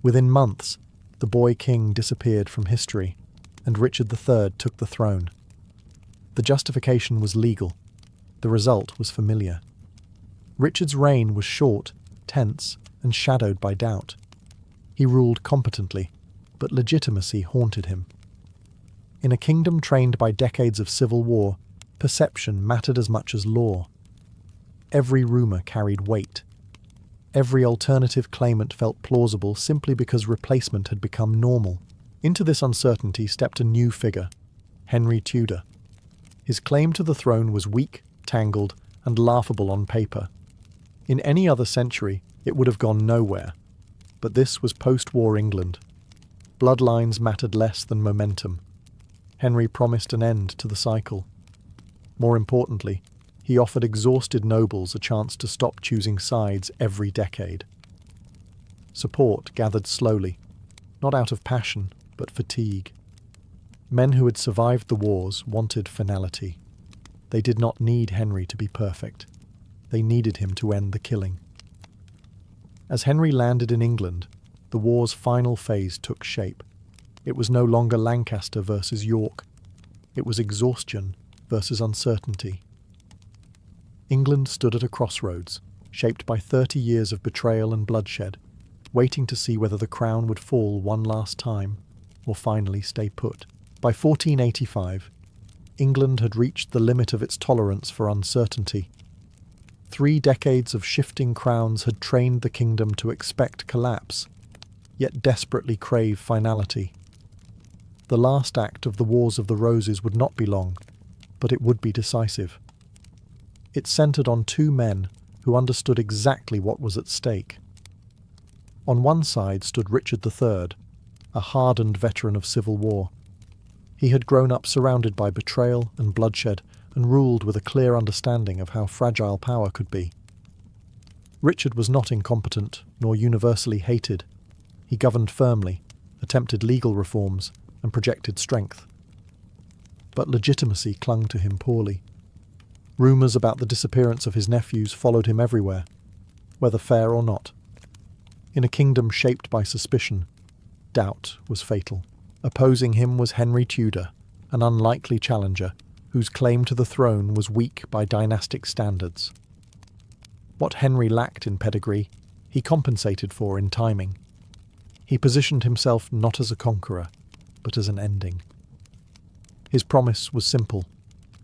Within months, the boy king disappeared from history, and Richard III took the throne. The justification was legal. The result was familiar. Richard's reign was short, tense, and shadowed by doubt. He ruled competently, but legitimacy haunted him. In a kingdom trained by decades of civil war, perception mattered as much as law. Every rumour carried weight. Every alternative claimant felt plausible simply because replacement had become normal. Into this uncertainty stepped a new figure, Henry Tudor. His claim to the throne was weak, tangled, and laughable on paper. In any other century, it would have gone nowhere. But this was post-war England. Bloodlines mattered less than momentum. Henry promised an end to the cycle. More importantly, he offered exhausted nobles a chance to stop choosing sides every decade. Support gathered slowly, not out of passion, but fatigue. Men who had survived the wars wanted finality. They did not need Henry to be perfect. They needed him to end the killing. As Henry landed in England, the war's final phase took shape. It was no longer Lancaster versus York. It was exhaustion versus uncertainty. England stood at a crossroads, shaped by 30 years of betrayal and bloodshed, waiting to see whether the crown would fall one last time or finally stay put. By 1485, England had reached the limit of its tolerance for uncertainty. 3 decades of shifting crowns had trained the kingdom to expect collapse, yet desperately crave finality. The last act of the Wars of the Roses would not be long, but it would be decisive. It centred on 2 men who understood exactly what was at stake. On one side stood Richard III, a hardened veteran of civil war. He had grown up surrounded by betrayal and bloodshed and ruled with a clear understanding of how fragile power could be. Richard was not incompetent nor universally hated. He governed firmly, attempted legal reforms, and projected strength. But legitimacy clung to him poorly. Rumours about the disappearance of his nephews followed him everywhere, whether fair or not. In a kingdom shaped by suspicion, doubt was fatal. Opposing him was Henry Tudor, an unlikely challenger, whose claim to the throne was weak by dynastic standards. What Henry lacked in pedigree, he compensated for in timing. He positioned himself not as a conqueror, but as an ending. His promise was simple: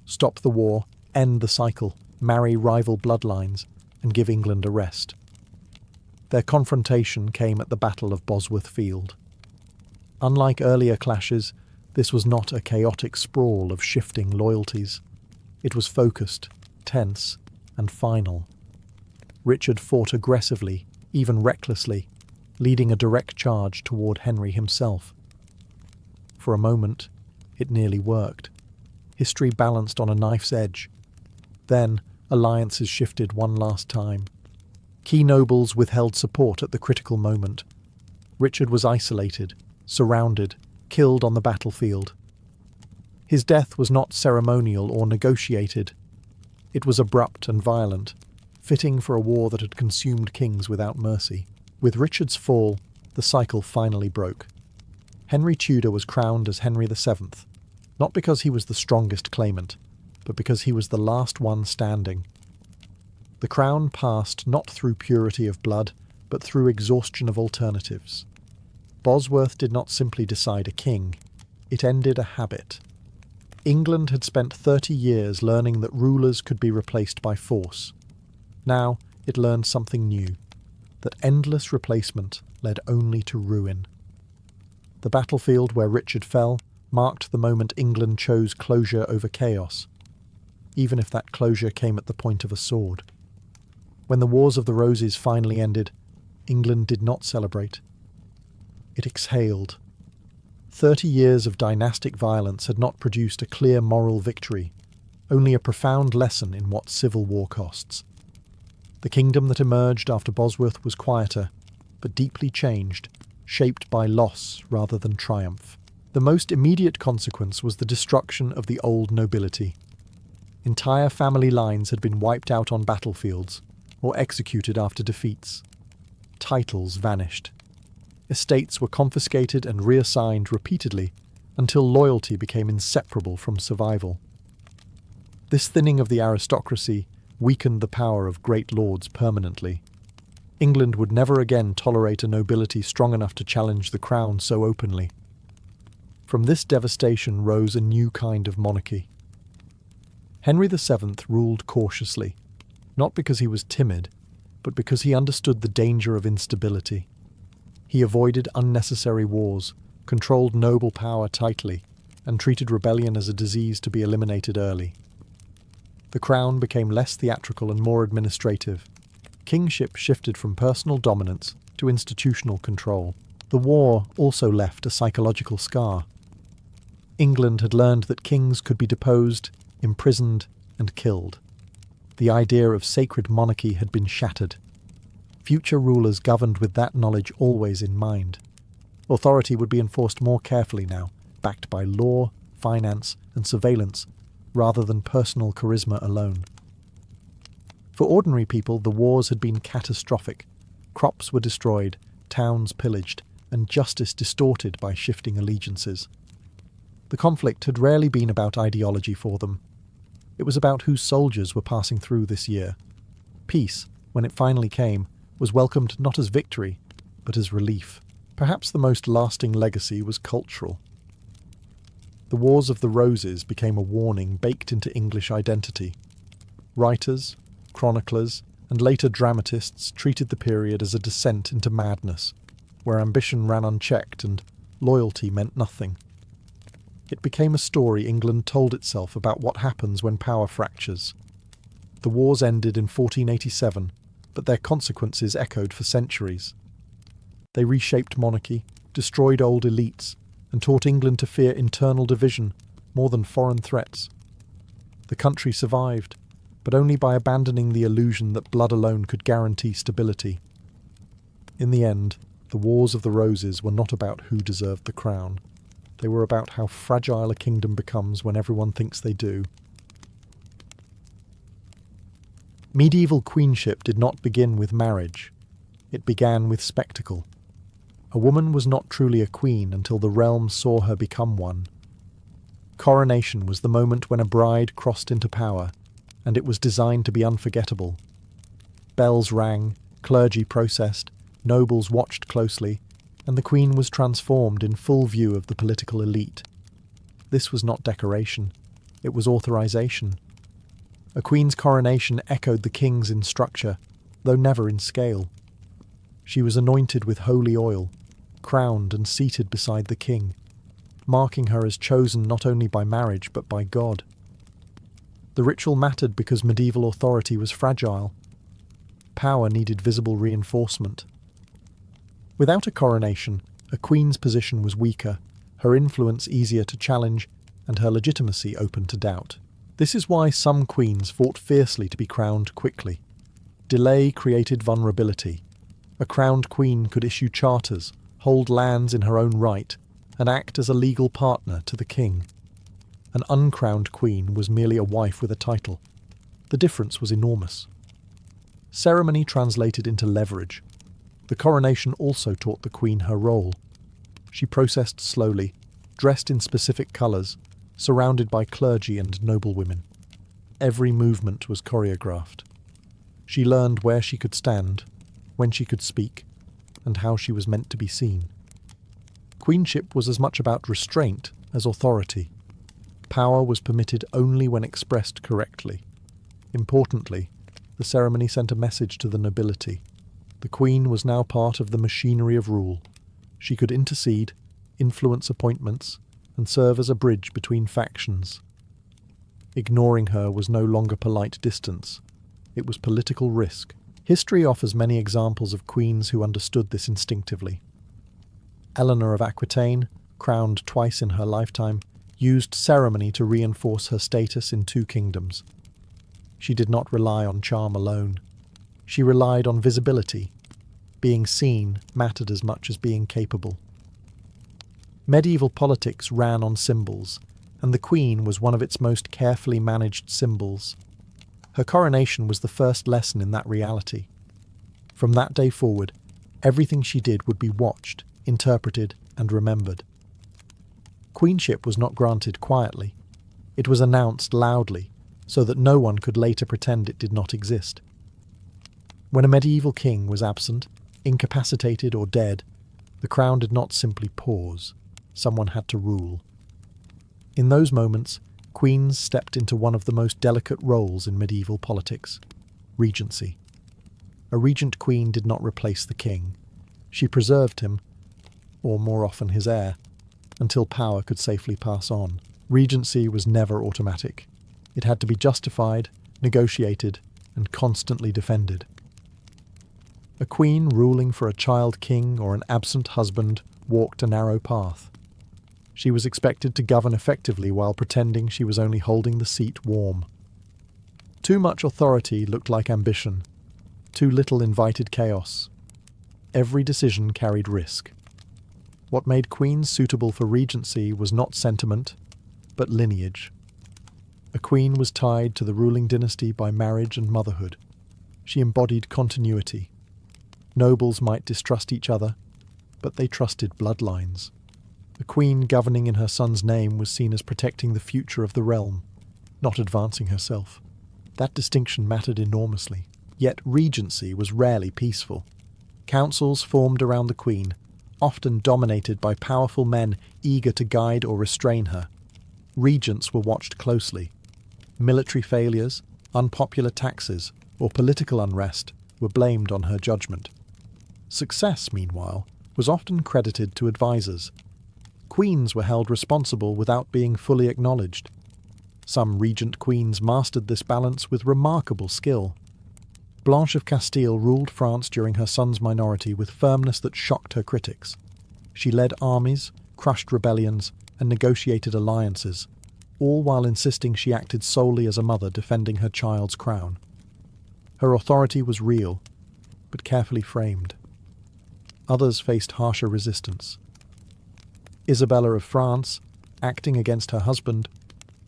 stop the war, end the cycle, marry rival bloodlines, and give England a rest. Their confrontation came at the Battle of Bosworth Field. Unlike earlier clashes, this was not a chaotic sprawl of shifting loyalties. It was focused, tense, and final. Richard fought aggressively, even recklessly, leading a direct charge toward Henry himself. For a moment, it nearly worked. History balanced on a knife's edge. Then, alliances shifted one last time. Key nobles withheld support at the critical moment. Richard was isolated, surrounded, killed on the battlefield. His death was not ceremonial or negotiated. It was abrupt and violent, fitting for a war that had consumed kings without mercy. With Richard's fall, the cycle finally broke. Henry Tudor was crowned as Henry VII, not because he was the strongest claimant, but because he was the last one standing. The crown passed not through purity of blood, but through exhaustion of alternatives. Bosworth did not simply decide a king, it ended a habit. England had spent 30 years learning that rulers could be replaced by force. Now it learned something new, that endless replacement led only to ruin. The battlefield where Richard fell marked the moment England chose closure over chaos, even if that closure came at the point of a sword. When the Wars of the Roses finally ended, England did not celebrate. It exhaled. 30 years of dynastic violence had not produced a clear moral victory, only a profound lesson in what civil war costs. The kingdom that emerged after Bosworth was quieter, but deeply changed, shaped by loss rather than triumph. The most immediate consequence was the destruction of the old nobility. Entire family lines had been wiped out on battlefields, or executed after defeats. Titles vanished. Estates were confiscated and reassigned repeatedly until loyalty became inseparable from survival. This thinning of the aristocracy weakened the power of great lords permanently. England would never again tolerate a nobility strong enough to challenge the crown so openly. From this devastation rose a new kind of monarchy. Henry VII ruled cautiously, not because he was timid, but because he understood the danger of instability. He avoided unnecessary wars, controlled noble power tightly, and treated rebellion as a disease to be eliminated early. The crown became less theatrical and more administrative. Kingship shifted from personal dominance to institutional control. The war also left a psychological scar. England had learned that kings could be deposed, imprisoned, and killed. The idea of sacred monarchy had been shattered. Future rulers governed with that knowledge always in mind. Authority would be enforced more carefully now, backed by law, finance, and surveillance, rather than personal charisma alone. For ordinary people, the wars had been catastrophic. Crops were destroyed, towns pillaged, and justice distorted by shifting allegiances. The conflict had rarely been about ideology for them. It was about whose soldiers were passing through this year. Peace, when it finally came, was welcomed not as victory, but as relief. Perhaps the most lasting legacy was cultural. The Wars of the Roses became a warning baked into English identity. Writers, chroniclers, and later dramatists treated the period as a descent into madness, where ambition ran unchecked and loyalty meant nothing. It became a story England told itself about what happens when power fractures. The wars ended in 1487, but their consequences echoed for centuries. They reshaped monarchy, destroyed old elites, and taught England to fear internal division more than foreign threats. The country survived, but only by abandoning the illusion that blood alone could guarantee stability. In the end, the Wars of the Roses were not about who deserved the crown. They were about how fragile a kingdom becomes when everyone thinks they do. Medieval queenship did not begin with marriage. It began with spectacle. A woman was not truly a queen until the realm saw her become one. Coronation was the moment when a bride crossed into power, and it was designed to be unforgettable. Bells rang, clergy processed, nobles watched closely, and the queen was transformed in full view of the political elite. This was not decoration, it was authorization. A queen's coronation echoed the king's in structure, though never in scale. She was anointed with holy oil, crowned and seated beside the king, marking her as chosen not only by marriage but by God. The ritual mattered because medieval authority was fragile. Power needed visible reinforcement. Without a coronation, a queen's position was weaker, her influence easier to challenge, and her legitimacy open to doubt. This is why some queens fought fiercely to be crowned quickly. Delay created vulnerability. A crowned queen could issue charters, hold lands in her own right, and act as a legal partner to the king. An uncrowned queen was merely a wife with a title. The difference was enormous. Ceremony translated into leverage. The coronation also taught the queen her role. She processed slowly, dressed in specific colours, surrounded by clergy and noblewomen. Every movement was choreographed. She learned where she could stand, when she could speak, and how she was meant to be seen. Queenship was as much about restraint as authority. Power was permitted only when expressed correctly. Importantly, the ceremony sent a message to the nobility. The Queen was now part of the machinery of rule. She could intercede, influence appointments, and serve as a bridge between factions. Ignoring her was no longer polite distance. It was political risk. History offers many examples of queens who understood this instinctively. Eleanor of Aquitaine, crowned twice in her lifetime, used ceremony to reinforce her status in two kingdoms. She did not rely on charm alone. She relied on visibility. Being seen mattered as much as being capable. Medieval politics ran on symbols, and the Queen was one of its most carefully managed symbols. Her coronation was the first lesson in that reality. From that day forward, everything she did would be watched, interpreted, and remembered. Queenship was not granted quietly. It was announced loudly, so that no one could later pretend it did not exist. When a medieval king was absent, incapacitated, or dead, the crown did not simply pause. Someone had to rule. In those moments, queens stepped into one of the most delicate roles in medieval politics: regency. A regent queen did not replace the king. She preserved him, or more often his heir, until power could safely pass on. Regency was never automatic. It had to be justified, negotiated, and constantly defended. A queen ruling for a child king or an absent husband walked a narrow path. She was expected to govern effectively while pretending she was only holding the seat warm. Too much authority looked like ambition. Too little invited chaos. Every decision carried risk. What made queens suitable for regency was not sentiment, but lineage. A queen was tied to the ruling dynasty by marriage and motherhood. She embodied continuity. Nobles might distrust each other, but they trusted bloodlines. A queen governing in her son's name was seen as protecting the future of the realm, not advancing herself. That distinction mattered enormously. Yet regency was rarely peaceful. Councils formed around the queen, often dominated by powerful men eager to guide or restrain her. Regents were watched closely. Military failures, unpopular taxes, or political unrest were blamed on her judgment. Success, meanwhile, was often credited to advisors. Queens were held responsible without being fully acknowledged. Some regent queens mastered this balance with remarkable skill. Blanche of Castile ruled France during her son's minority with firmness that shocked her critics. She led armies, crushed rebellions, and negotiated alliances, all while insisting she acted solely as a mother defending her child's crown. Her authority was real, but carefully framed. Others faced harsher resistance. Isabella of France, acting against her husband,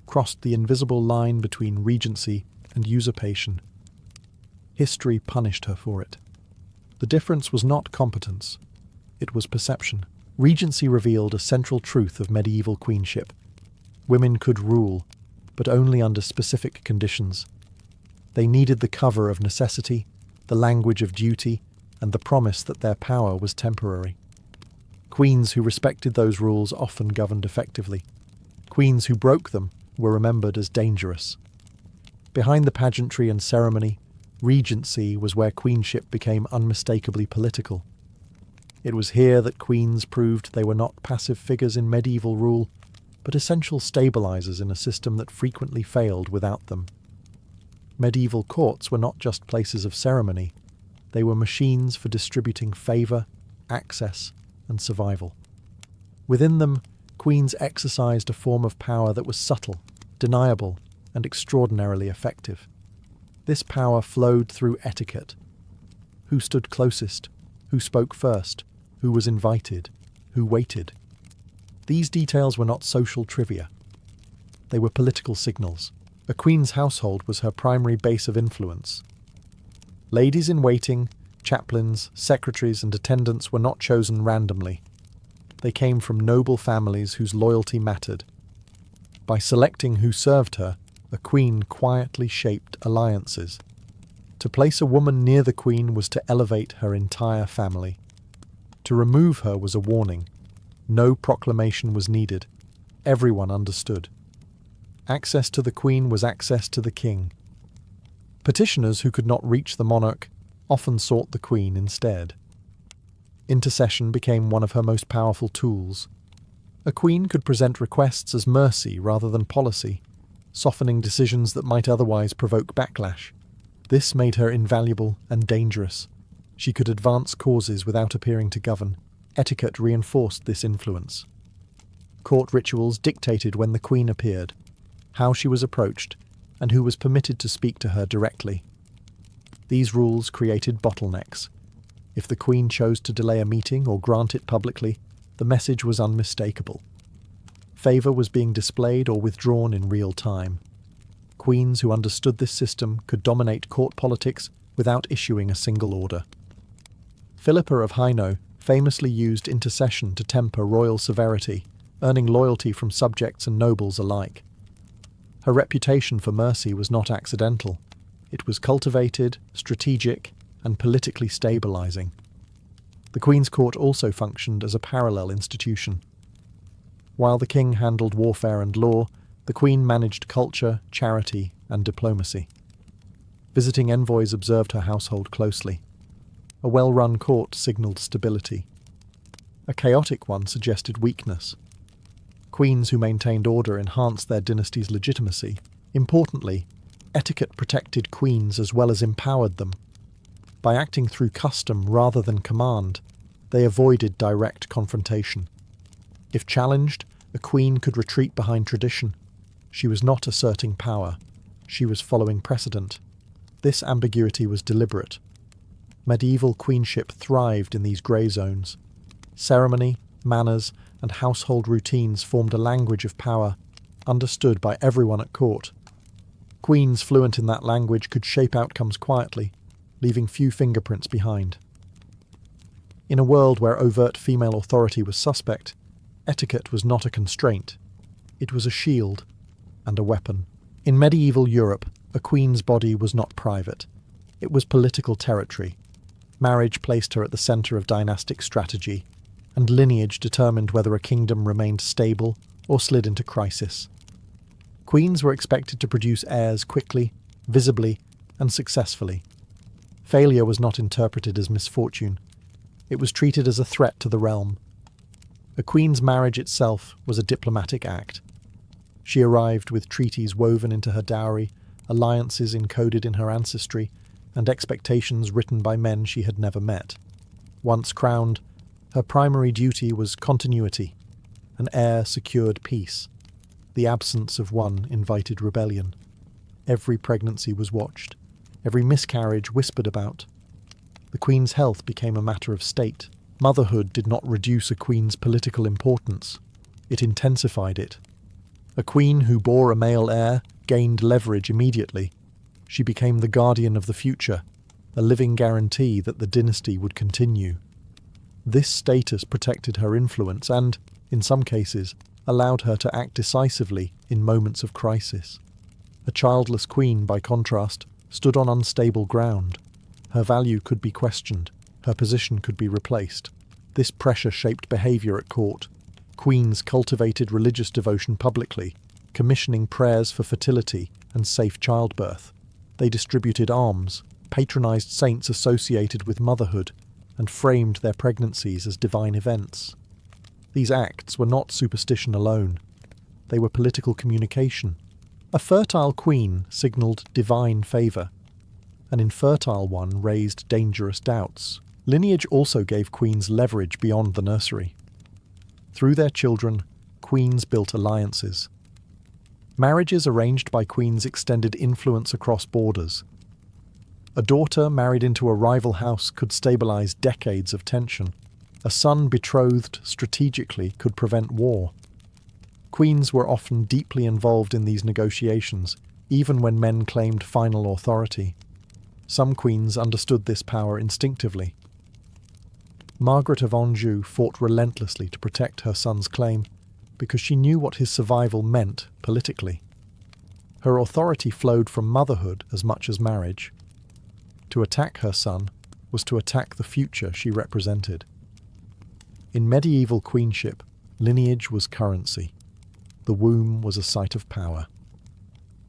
crossed the invisible line between regency and usurpation. History punished her for it. The difference was not competence, it was perception. Regency revealed a central truth of medieval queenship. Women could rule, but only under specific conditions. They needed the cover of necessity, the language of duty, and the promise that their power was temporary. Queens who respected those rules often governed effectively. Queens who broke them were remembered as dangerous. Behind the pageantry and ceremony, regency was where queenship became unmistakably political. It was here that queens proved they were not passive figures in medieval rule, but essential stabilizers in a system that frequently failed without them. Medieval courts were not just places of ceremony, they were machines for distributing favor, access, and survival. Within them, queens exercised a form of power that was subtle, deniable, and extraordinarily effective. This power flowed through etiquette. Who stood closest? Who spoke first? Who was invited? Who waited? These details were not social trivia. They were political signals. A queen's household was her primary base of influence. Ladies in waiting, chaplains, secretaries, and attendants were not chosen randomly. They came from noble families whose loyalty mattered. By selecting who served her, a queen quietly shaped alliances. To place a woman near the queen was to elevate her entire family. To remove her was a warning. No proclamation was needed. Everyone understood. Access to the queen was access to the king. Petitioners who could not reach the monarch often sought the queen instead. Intercession became one of her most powerful tools. A queen could present requests as mercy rather than policy, softening decisions that might otherwise provoke backlash. This made her invaluable and dangerous. She could advance causes without appearing to govern. Etiquette reinforced this influence. Court rituals dictated when the queen appeared, how she was approached, and who was permitted to speak to her directly. These rules created bottlenecks. If the queen chose to delay a meeting or grant it publicly, the message was unmistakable. Favour was being displayed or withdrawn in real time. Queens who understood this system could dominate court politics without issuing a single order. Philippa of Hainaut famously used intercession to temper royal severity, earning loyalty from subjects and nobles alike. Her reputation for mercy was not accidental. It was cultivated, strategic, and politically stabilizing. The Queen's Court also functioned as a parallel institution. While the king handled warfare and law, the Queen managed culture, charity, and diplomacy. Visiting envoys observed her household closely. A well-run court signalled stability. A chaotic one suggested weakness. Queens who maintained order enhanced their dynasty's legitimacy. Importantly, etiquette protected queens as well as empowered them. By acting through custom rather than command, they avoided direct confrontation. If challenged, a queen could retreat behind tradition. She was not asserting power. She was following precedent. This ambiguity was deliberate. Medieval queenship thrived in these grey zones. Ceremony, manners, and household routines formed a language of power, understood by everyone at court. Queens fluent in that language could shape outcomes quietly, leaving few fingerprints behind. In a world where overt female authority was suspect, etiquette was not a constraint. It was a shield and a weapon. In medieval Europe, a queen's body was not private. It was political territory. Marriage placed her at the centre of dynastic strategy, and lineage determined whether a kingdom remained stable or slid into crisis. Queens were expected to produce heirs quickly, visibly, and successfully. Failure was not interpreted as misfortune. It was treated as a threat to the realm. A queen's marriage itself was a diplomatic act. She arrived with treaties woven into her dowry, alliances encoded in her ancestry, and expectations written by men she had never met. Once crowned, her primary duty was continuity. An heir secured peace. The absence of one invited rebellion. Every pregnancy was watched. Every miscarriage whispered about. The queen's health became a matter of state. Motherhood did not reduce a queen's political importance. It intensified it. A queen who bore a male heir gained leverage immediately. She became the guardian of the future, a living guarantee that the dynasty would continue. This status protected her influence and, in some cases, allowed her to act decisively in moments of crisis. A childless queen, by contrast, stood on unstable ground. Her value could be questioned. Her position could be replaced. This pressure shaped behaviour at court. Queens cultivated religious devotion publicly, commissioning prayers for fertility and safe childbirth. They distributed alms, patronised saints associated with motherhood, and framed their pregnancies as divine events. These acts were not superstition alone. They were political communication. A fertile queen signalled divine favour. An infertile one raised dangerous doubts. Lineage also gave queens leverage beyond the nursery. Through their children, queens built alliances. Marriages arranged by queens extended influence across borders. A daughter married into a rival house could stabilize decades of tension. A son betrothed strategically could prevent war. Queens were often deeply involved in these negotiations, even when men claimed final authority. Some queens understood this power instinctively. Margaret of Anjou fought relentlessly to protect her son's claim because she knew what his survival meant politically. Her authority flowed from motherhood as much as marriage. To attack her son was to attack the future she represented. In medieval queenship, lineage was currency. The womb was a site of power.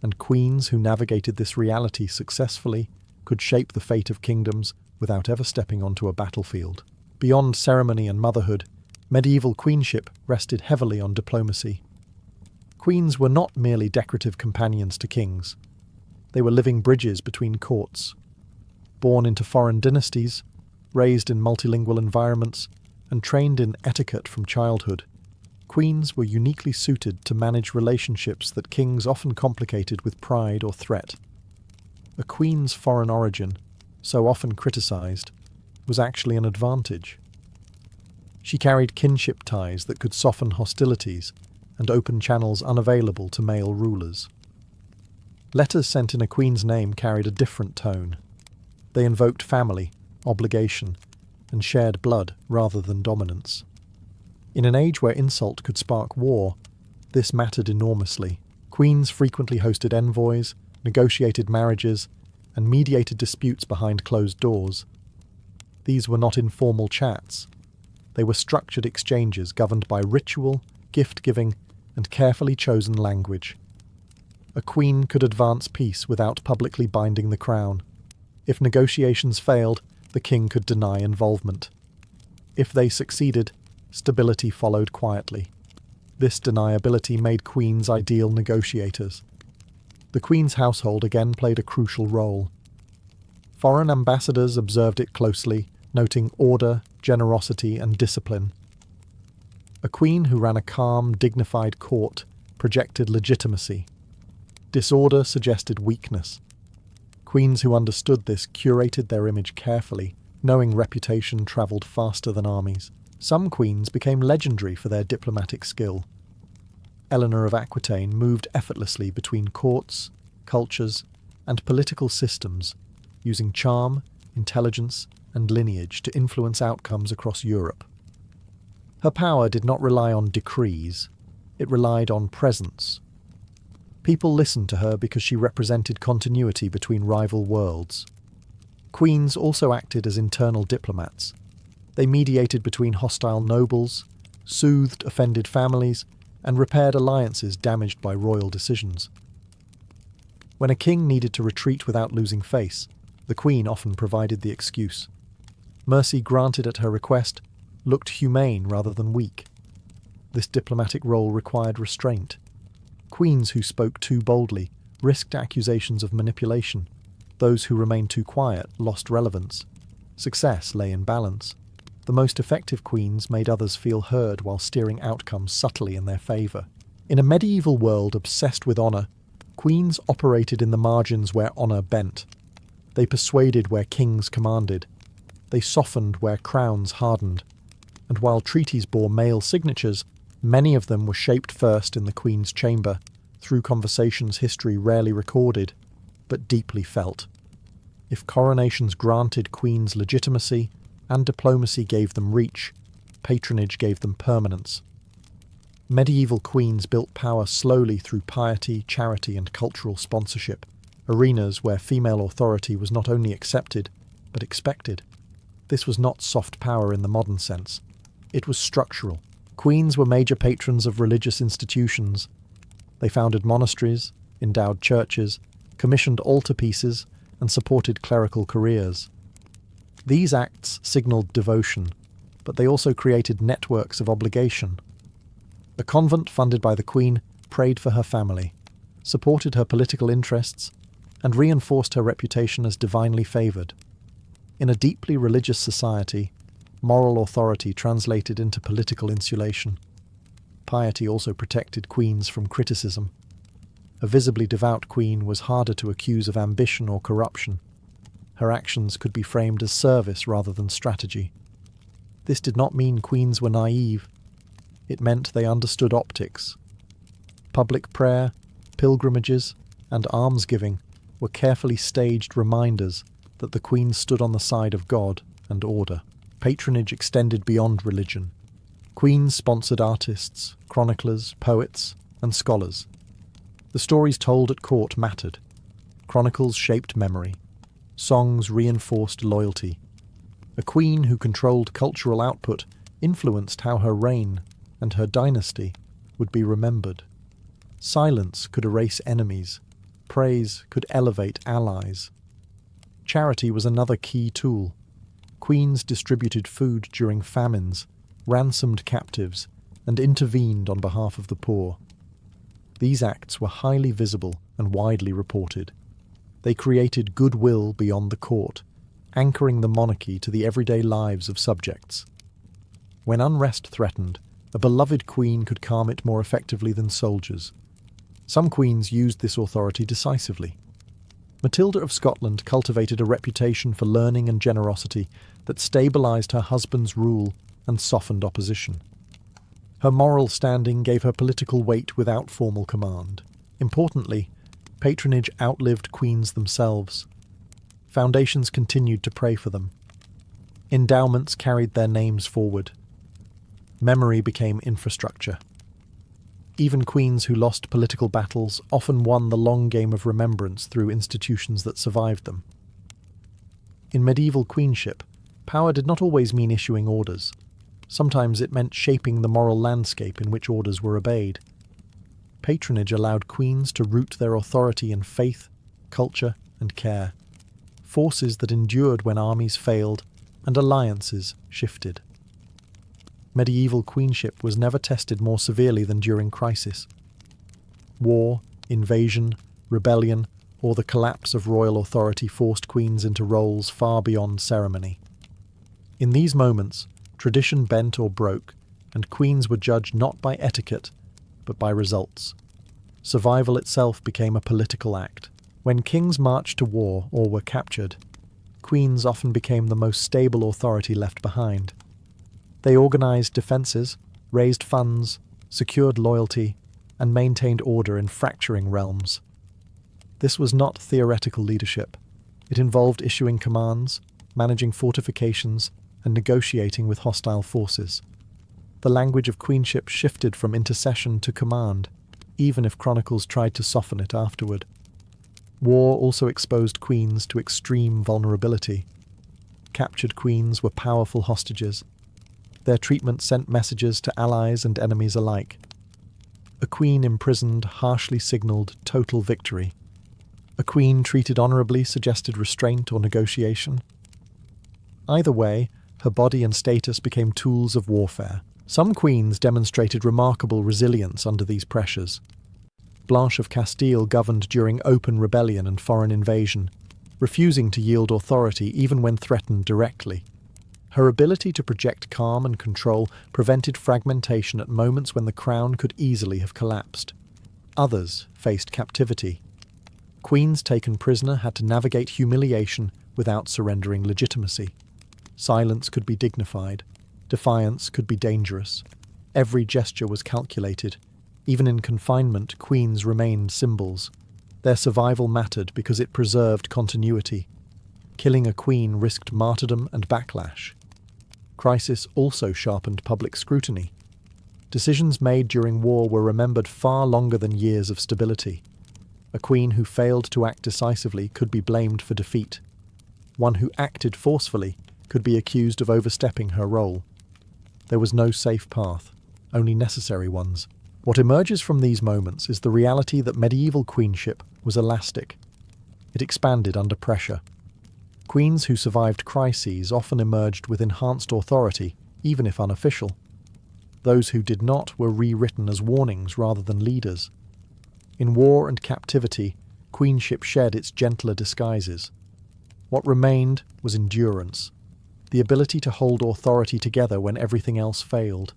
And queens who navigated this reality successfully could shape the fate of kingdoms without ever stepping onto a battlefield. Beyond ceremony and motherhood, medieval queenship rested heavily on diplomacy. Queens were not merely decorative companions to kings. They were living bridges between courts. Born into foreign dynasties, raised in multilingual environments, and trained in etiquette from childhood, queens were uniquely suited to manage relationships that kings often complicated with pride or threat. A queen's foreign origin, so often criticized, was actually an advantage. She carried kinship ties that could soften hostilities and open channels unavailable to male rulers. Letters sent in a queen's name carried a different tone. They invoked family, obligation, and shared blood rather than dominance. In an age where insult could spark war, this mattered enormously. Queens frequently hosted envoys, negotiated marriages, and mediated disputes behind closed doors. These were not informal chats. They were structured exchanges governed by ritual, gift-giving, and carefully chosen language. A queen could advance peace without publicly binding the crown. If negotiations failed, the king could deny involvement. If they succeeded, stability followed quietly. This deniability made queens ideal negotiators. The queen's household again played a crucial role. Foreign ambassadors observed it closely, noting order, generosity, and discipline. A queen who ran a calm, dignified court projected legitimacy. Disorder suggested weakness. Queens who understood this curated their image carefully, knowing reputation travelled faster than armies. Some queens became legendary for their diplomatic skill. Eleanor of Aquitaine moved effortlessly between courts, cultures, and political systems, using charm, intelligence, and lineage to influence outcomes across Europe. Her power did not rely on decrees, it relied on presence. People listened to her because she represented continuity between rival worlds. Queens also acted as internal diplomats. They mediated between hostile nobles, soothed offended families, and repaired alliances damaged by royal decisions. When a king needed to retreat without losing face, the queen often provided the excuse. Mercy granted at her request looked humane rather than weak. This diplomatic role required restraint. Queens who spoke too boldly risked accusations of manipulation. Those who remained too quiet lost relevance. Success lay in balance. The most effective queens made others feel heard while steering outcomes subtly in their favour. In a medieval world obsessed with honour, queens operated in the margins where honour bent. They persuaded where kings commanded. They softened where crowns hardened. And while treaties bore male signatures, many of them were shaped first in the queen's chamber, through conversations history rarely recorded, but deeply felt. If coronations granted queens legitimacy, and diplomacy gave them reach, patronage gave them permanence. Medieval queens built power slowly through piety, charity, and cultural sponsorship, arenas where female authority was not only accepted, but expected. This was not soft power in the modern sense. It was structural. Queens were major patrons of religious institutions. They founded monasteries, endowed churches, commissioned altarpieces, and supported clerical careers. These acts signalled devotion, but they also created networks of obligation. A convent funded by the Queen prayed for her family, supported her political interests, and reinforced her reputation as divinely favoured. In a deeply religious society, moral authority translated into political insulation. Piety also protected queens from criticism. A visibly devout queen was harder to accuse of ambition or corruption. Her actions could be framed as service rather than strategy. This did not mean queens were naive. It meant they understood optics. Public prayer, pilgrimages, and almsgiving were carefully staged reminders that the queen stood on the side of God and order. Patronage extended beyond religion. Queens sponsored artists, chroniclers, poets, and scholars. The stories told at court mattered. Chronicles shaped memory. Songs reinforced loyalty. A queen who controlled cultural output influenced how her reign and her dynasty would be remembered. Silence could erase enemies. Praise could elevate allies. Charity was another key tool. Queens distributed food during famines, ransomed captives, and intervened on behalf of the poor. These acts were highly visible and widely reported. They created goodwill beyond the court, anchoring the monarchy to the everyday lives of subjects. When unrest threatened, a beloved queen could calm it more effectively than soldiers. Some queens used this authority decisively. Matilda of Scotland cultivated a reputation for learning and generosity that stabilized her husband's rule and softened opposition. Her moral standing gave her political weight without formal command. Importantly, patronage outlived queens themselves. Foundations continued to pray for them. Endowments carried their names forward. Memory became infrastructure. Even queens who lost political battles often won the long game of remembrance through institutions that survived them. In medieval queenship, power did not always mean issuing orders. Sometimes it meant shaping the moral landscape in which orders were obeyed. Patronage allowed queens to root their authority in faith, culture, and care, forces that endured when armies failed and alliances shifted. Medieval queenship was never tested more severely than during crisis. War, invasion, rebellion, or the collapse of royal authority forced queens into roles far beyond ceremony. In these moments, tradition bent or broke, and queens were judged not by etiquette, but by results. Survival itself became a political act. When kings marched to war or were captured, queens often became the most stable authority left behind. They organized defenses, raised funds, secured loyalty, and maintained order in fracturing realms. This was not theoretical leadership. It involved issuing commands, managing fortifications, and negotiating with hostile forces. The language of queenship shifted from intercession to command, even if chronicles tried to soften it afterward. War also exposed queens to extreme vulnerability. Captured queens were powerful hostages. Their treatment sent messages to allies and enemies alike. A queen imprisoned harshly signalled total victory. A queen treated honourably suggested restraint or negotiation. Either way, her body and status became tools of warfare. Some queens demonstrated remarkable resilience under these pressures. Blanche of Castile governed during open rebellion and foreign invasion, refusing to yield authority even when threatened directly. Her ability to project calm and control prevented fragmentation at moments when the crown could easily have collapsed. Others faced captivity. Queens taken prisoner had to navigate humiliation without surrendering legitimacy. Silence could be dignified. Defiance could be dangerous. Every gesture was calculated. Even in confinement, queens remained symbols. Their survival mattered because it preserved continuity. Killing a queen risked martyrdom and backlash. Crisis also sharpened public scrutiny. Decisions made during war were remembered far longer than years of stability. A queen who failed to act decisively could be blamed for defeat. One who acted forcefully could be accused of overstepping her role. There was no safe path, only necessary ones. What emerges from these moments is the reality that medieval queenship was elastic. It expanded under pressure. Queens who survived crises often emerged with enhanced authority, even if unofficial. Those who did not were rewritten as warnings rather than leaders. In war and captivity, queenship shed its gentler disguises. What remained was endurance, the ability to hold authority together when everything else failed.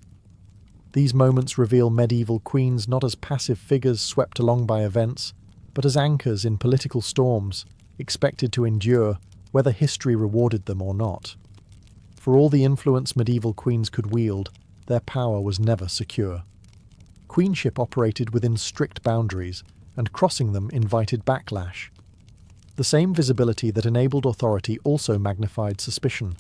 These moments reveal medieval queens not as passive figures swept along by events, but as anchors in political storms, expected to endure whether history rewarded them or not. For all the influence medieval queens could wield, their power was never secure. Queenship operated within strict boundaries, and crossing them invited backlash. The same visibility that enabled authority also magnified suspicion.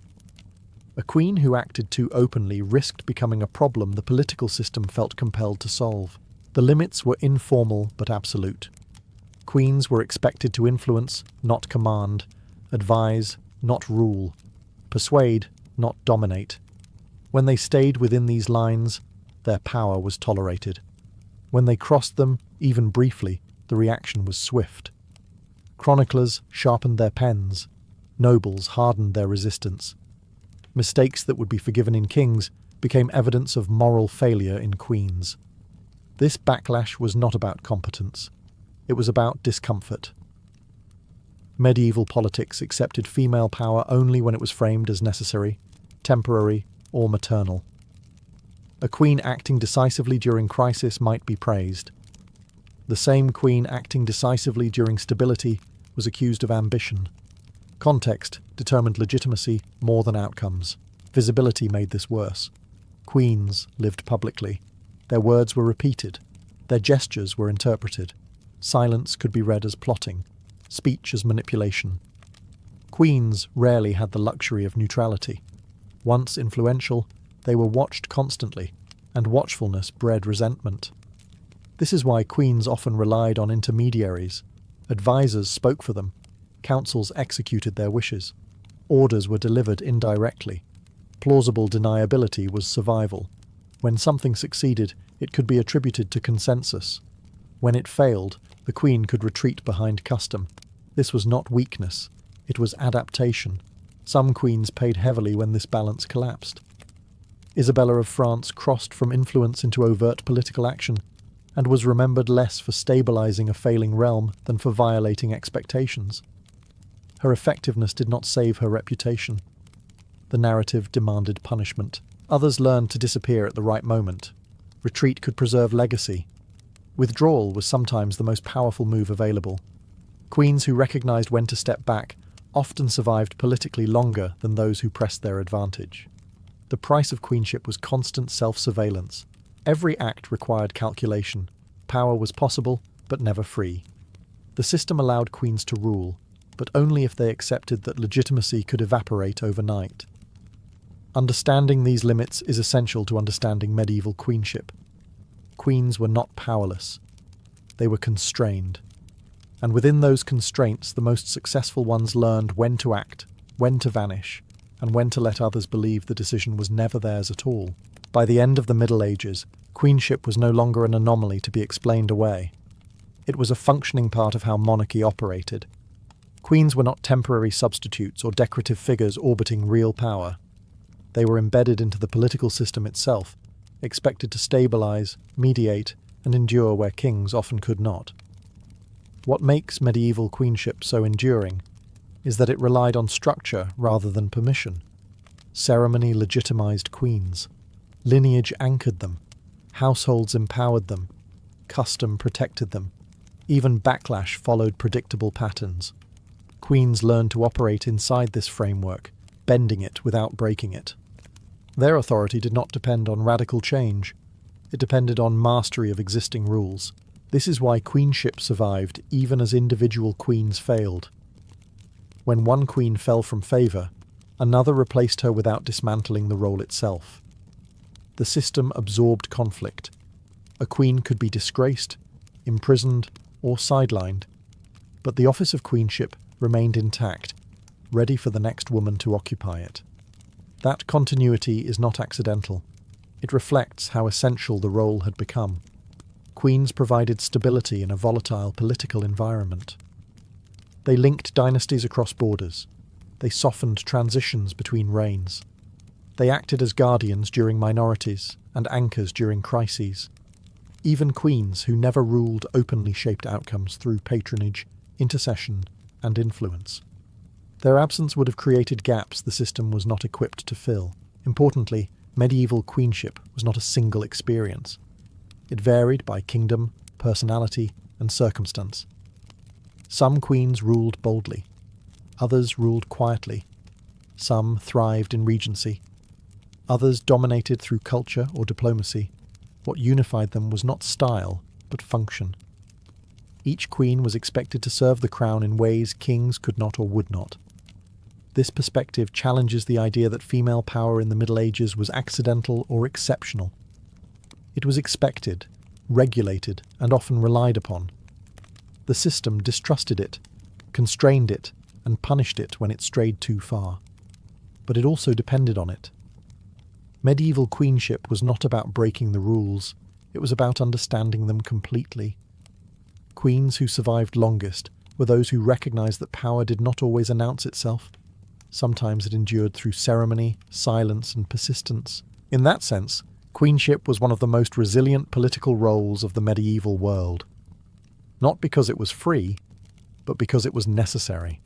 A queen who acted too openly risked becoming a problem the political system felt compelled to solve. The limits were informal but absolute. Queens were expected to influence, not command, advise, not rule, persuade, not dominate. When they stayed within these lines, their power was tolerated. When they crossed them, even briefly, the reaction was swift. Chroniclers sharpened their pens. Nobles hardened their resistance. Mistakes that would be forgiven in kings became evidence of moral failure in queens. This backlash was not about competence. It was about discomfort. Medieval politics accepted female power only when it was framed as necessary, temporary, or maternal. A queen acting decisively during crisis might be praised. The same queen acting decisively during stability was accused of ambition. Context determined legitimacy more than outcomes. Visibility made this worse. Queens lived publicly. Their words were repeated. Their gestures were interpreted. Silence could be read as plotting, speech as manipulation. Queens rarely had the luxury of neutrality. Once influential, they were watched constantly, and watchfulness bred resentment. This is why queens often relied on intermediaries. Advisors spoke for them. Councils executed their wishes. Orders were delivered indirectly. Plausible deniability was survival. When something succeeded, it could be attributed to consensus. When it failed, the queen could retreat behind custom. This was not weakness. It was adaptation. Some queens paid heavily when this balance collapsed. Isabella of France crossed from influence into overt political action, and was remembered less for stabilizing a failing realm than for violating expectations. Her effectiveness did not save her reputation. The narrative demanded punishment. Others learned to disappear at the right moment. Retreat could preserve legacy. Withdrawal was sometimes the most powerful move available. Queens who recognized when to step back often survived politically longer than those who pressed their advantage. The price of queenship was constant self-surveillance. Every act required calculation. Power was possible, but never free. The system allowed queens to rule, but only if they accepted that legitimacy could evaporate overnight. Understanding these limits is essential to understanding medieval queenship. Queens were not powerless. They were constrained. And within those constraints, the most successful ones learned when to act, when to vanish, and when to let others believe the decision was never theirs at all. By the end of the Middle Ages, queenship was no longer an anomaly to be explained away. It was a functioning part of how monarchy operated. Queens were not temporary substitutes or decorative figures orbiting real power. They were embedded into the political system itself, expected to stabilize, mediate, and endure where kings often could not. What makes medieval queenship so enduring is that it relied on structure rather than permission. Ceremony legitimized queens. Lineage anchored them. Households empowered them. Custom protected them. Even backlash followed predictable patterns. Queens learned to operate inside this framework, bending it without breaking it. Their authority did not depend on radical change. It depended on mastery of existing rules. This is why queenship survived even as individual queens failed. When one queen fell from favour, another replaced her without dismantling the role itself. The system absorbed conflict. A queen could be disgraced, imprisoned, or sidelined, but the office of queenship remained intact, ready for the next woman to occupy it. That continuity is not accidental. It reflects how essential the role had become. Queens provided stability in a volatile political environment. They linked dynasties across borders. They softened transitions between reigns. They acted as guardians during minorities and anchors during crises. Even queens who never ruled openly shaped outcomes through patronage, intercession, and influence. Their absence would have created gaps the system was not equipped to fill. Importantly, medieval queenship was not a single experience. It varied by kingdom, personality, and circumstance. Some queens ruled boldly. Others ruled quietly. Some thrived in regency. Others dominated through culture or diplomacy. What unified them was not style, but function. Each queen was expected to serve the crown in ways kings could not or would not. This perspective challenges the idea that female power in the Middle Ages was accidental or exceptional. It was expected, regulated, and often relied upon. The system distrusted it, constrained it, and punished it when it strayed too far. But it also depended on it. Medieval queenship was not about breaking the rules, it was about understanding them completely. Queens who survived longest were those who recognized that power did not always announce itself. Sometimes it endured through ceremony, silence, and persistence. In that sense, queenship was one of the most resilient political roles of the medieval world. Not because it was free, but because it was necessary.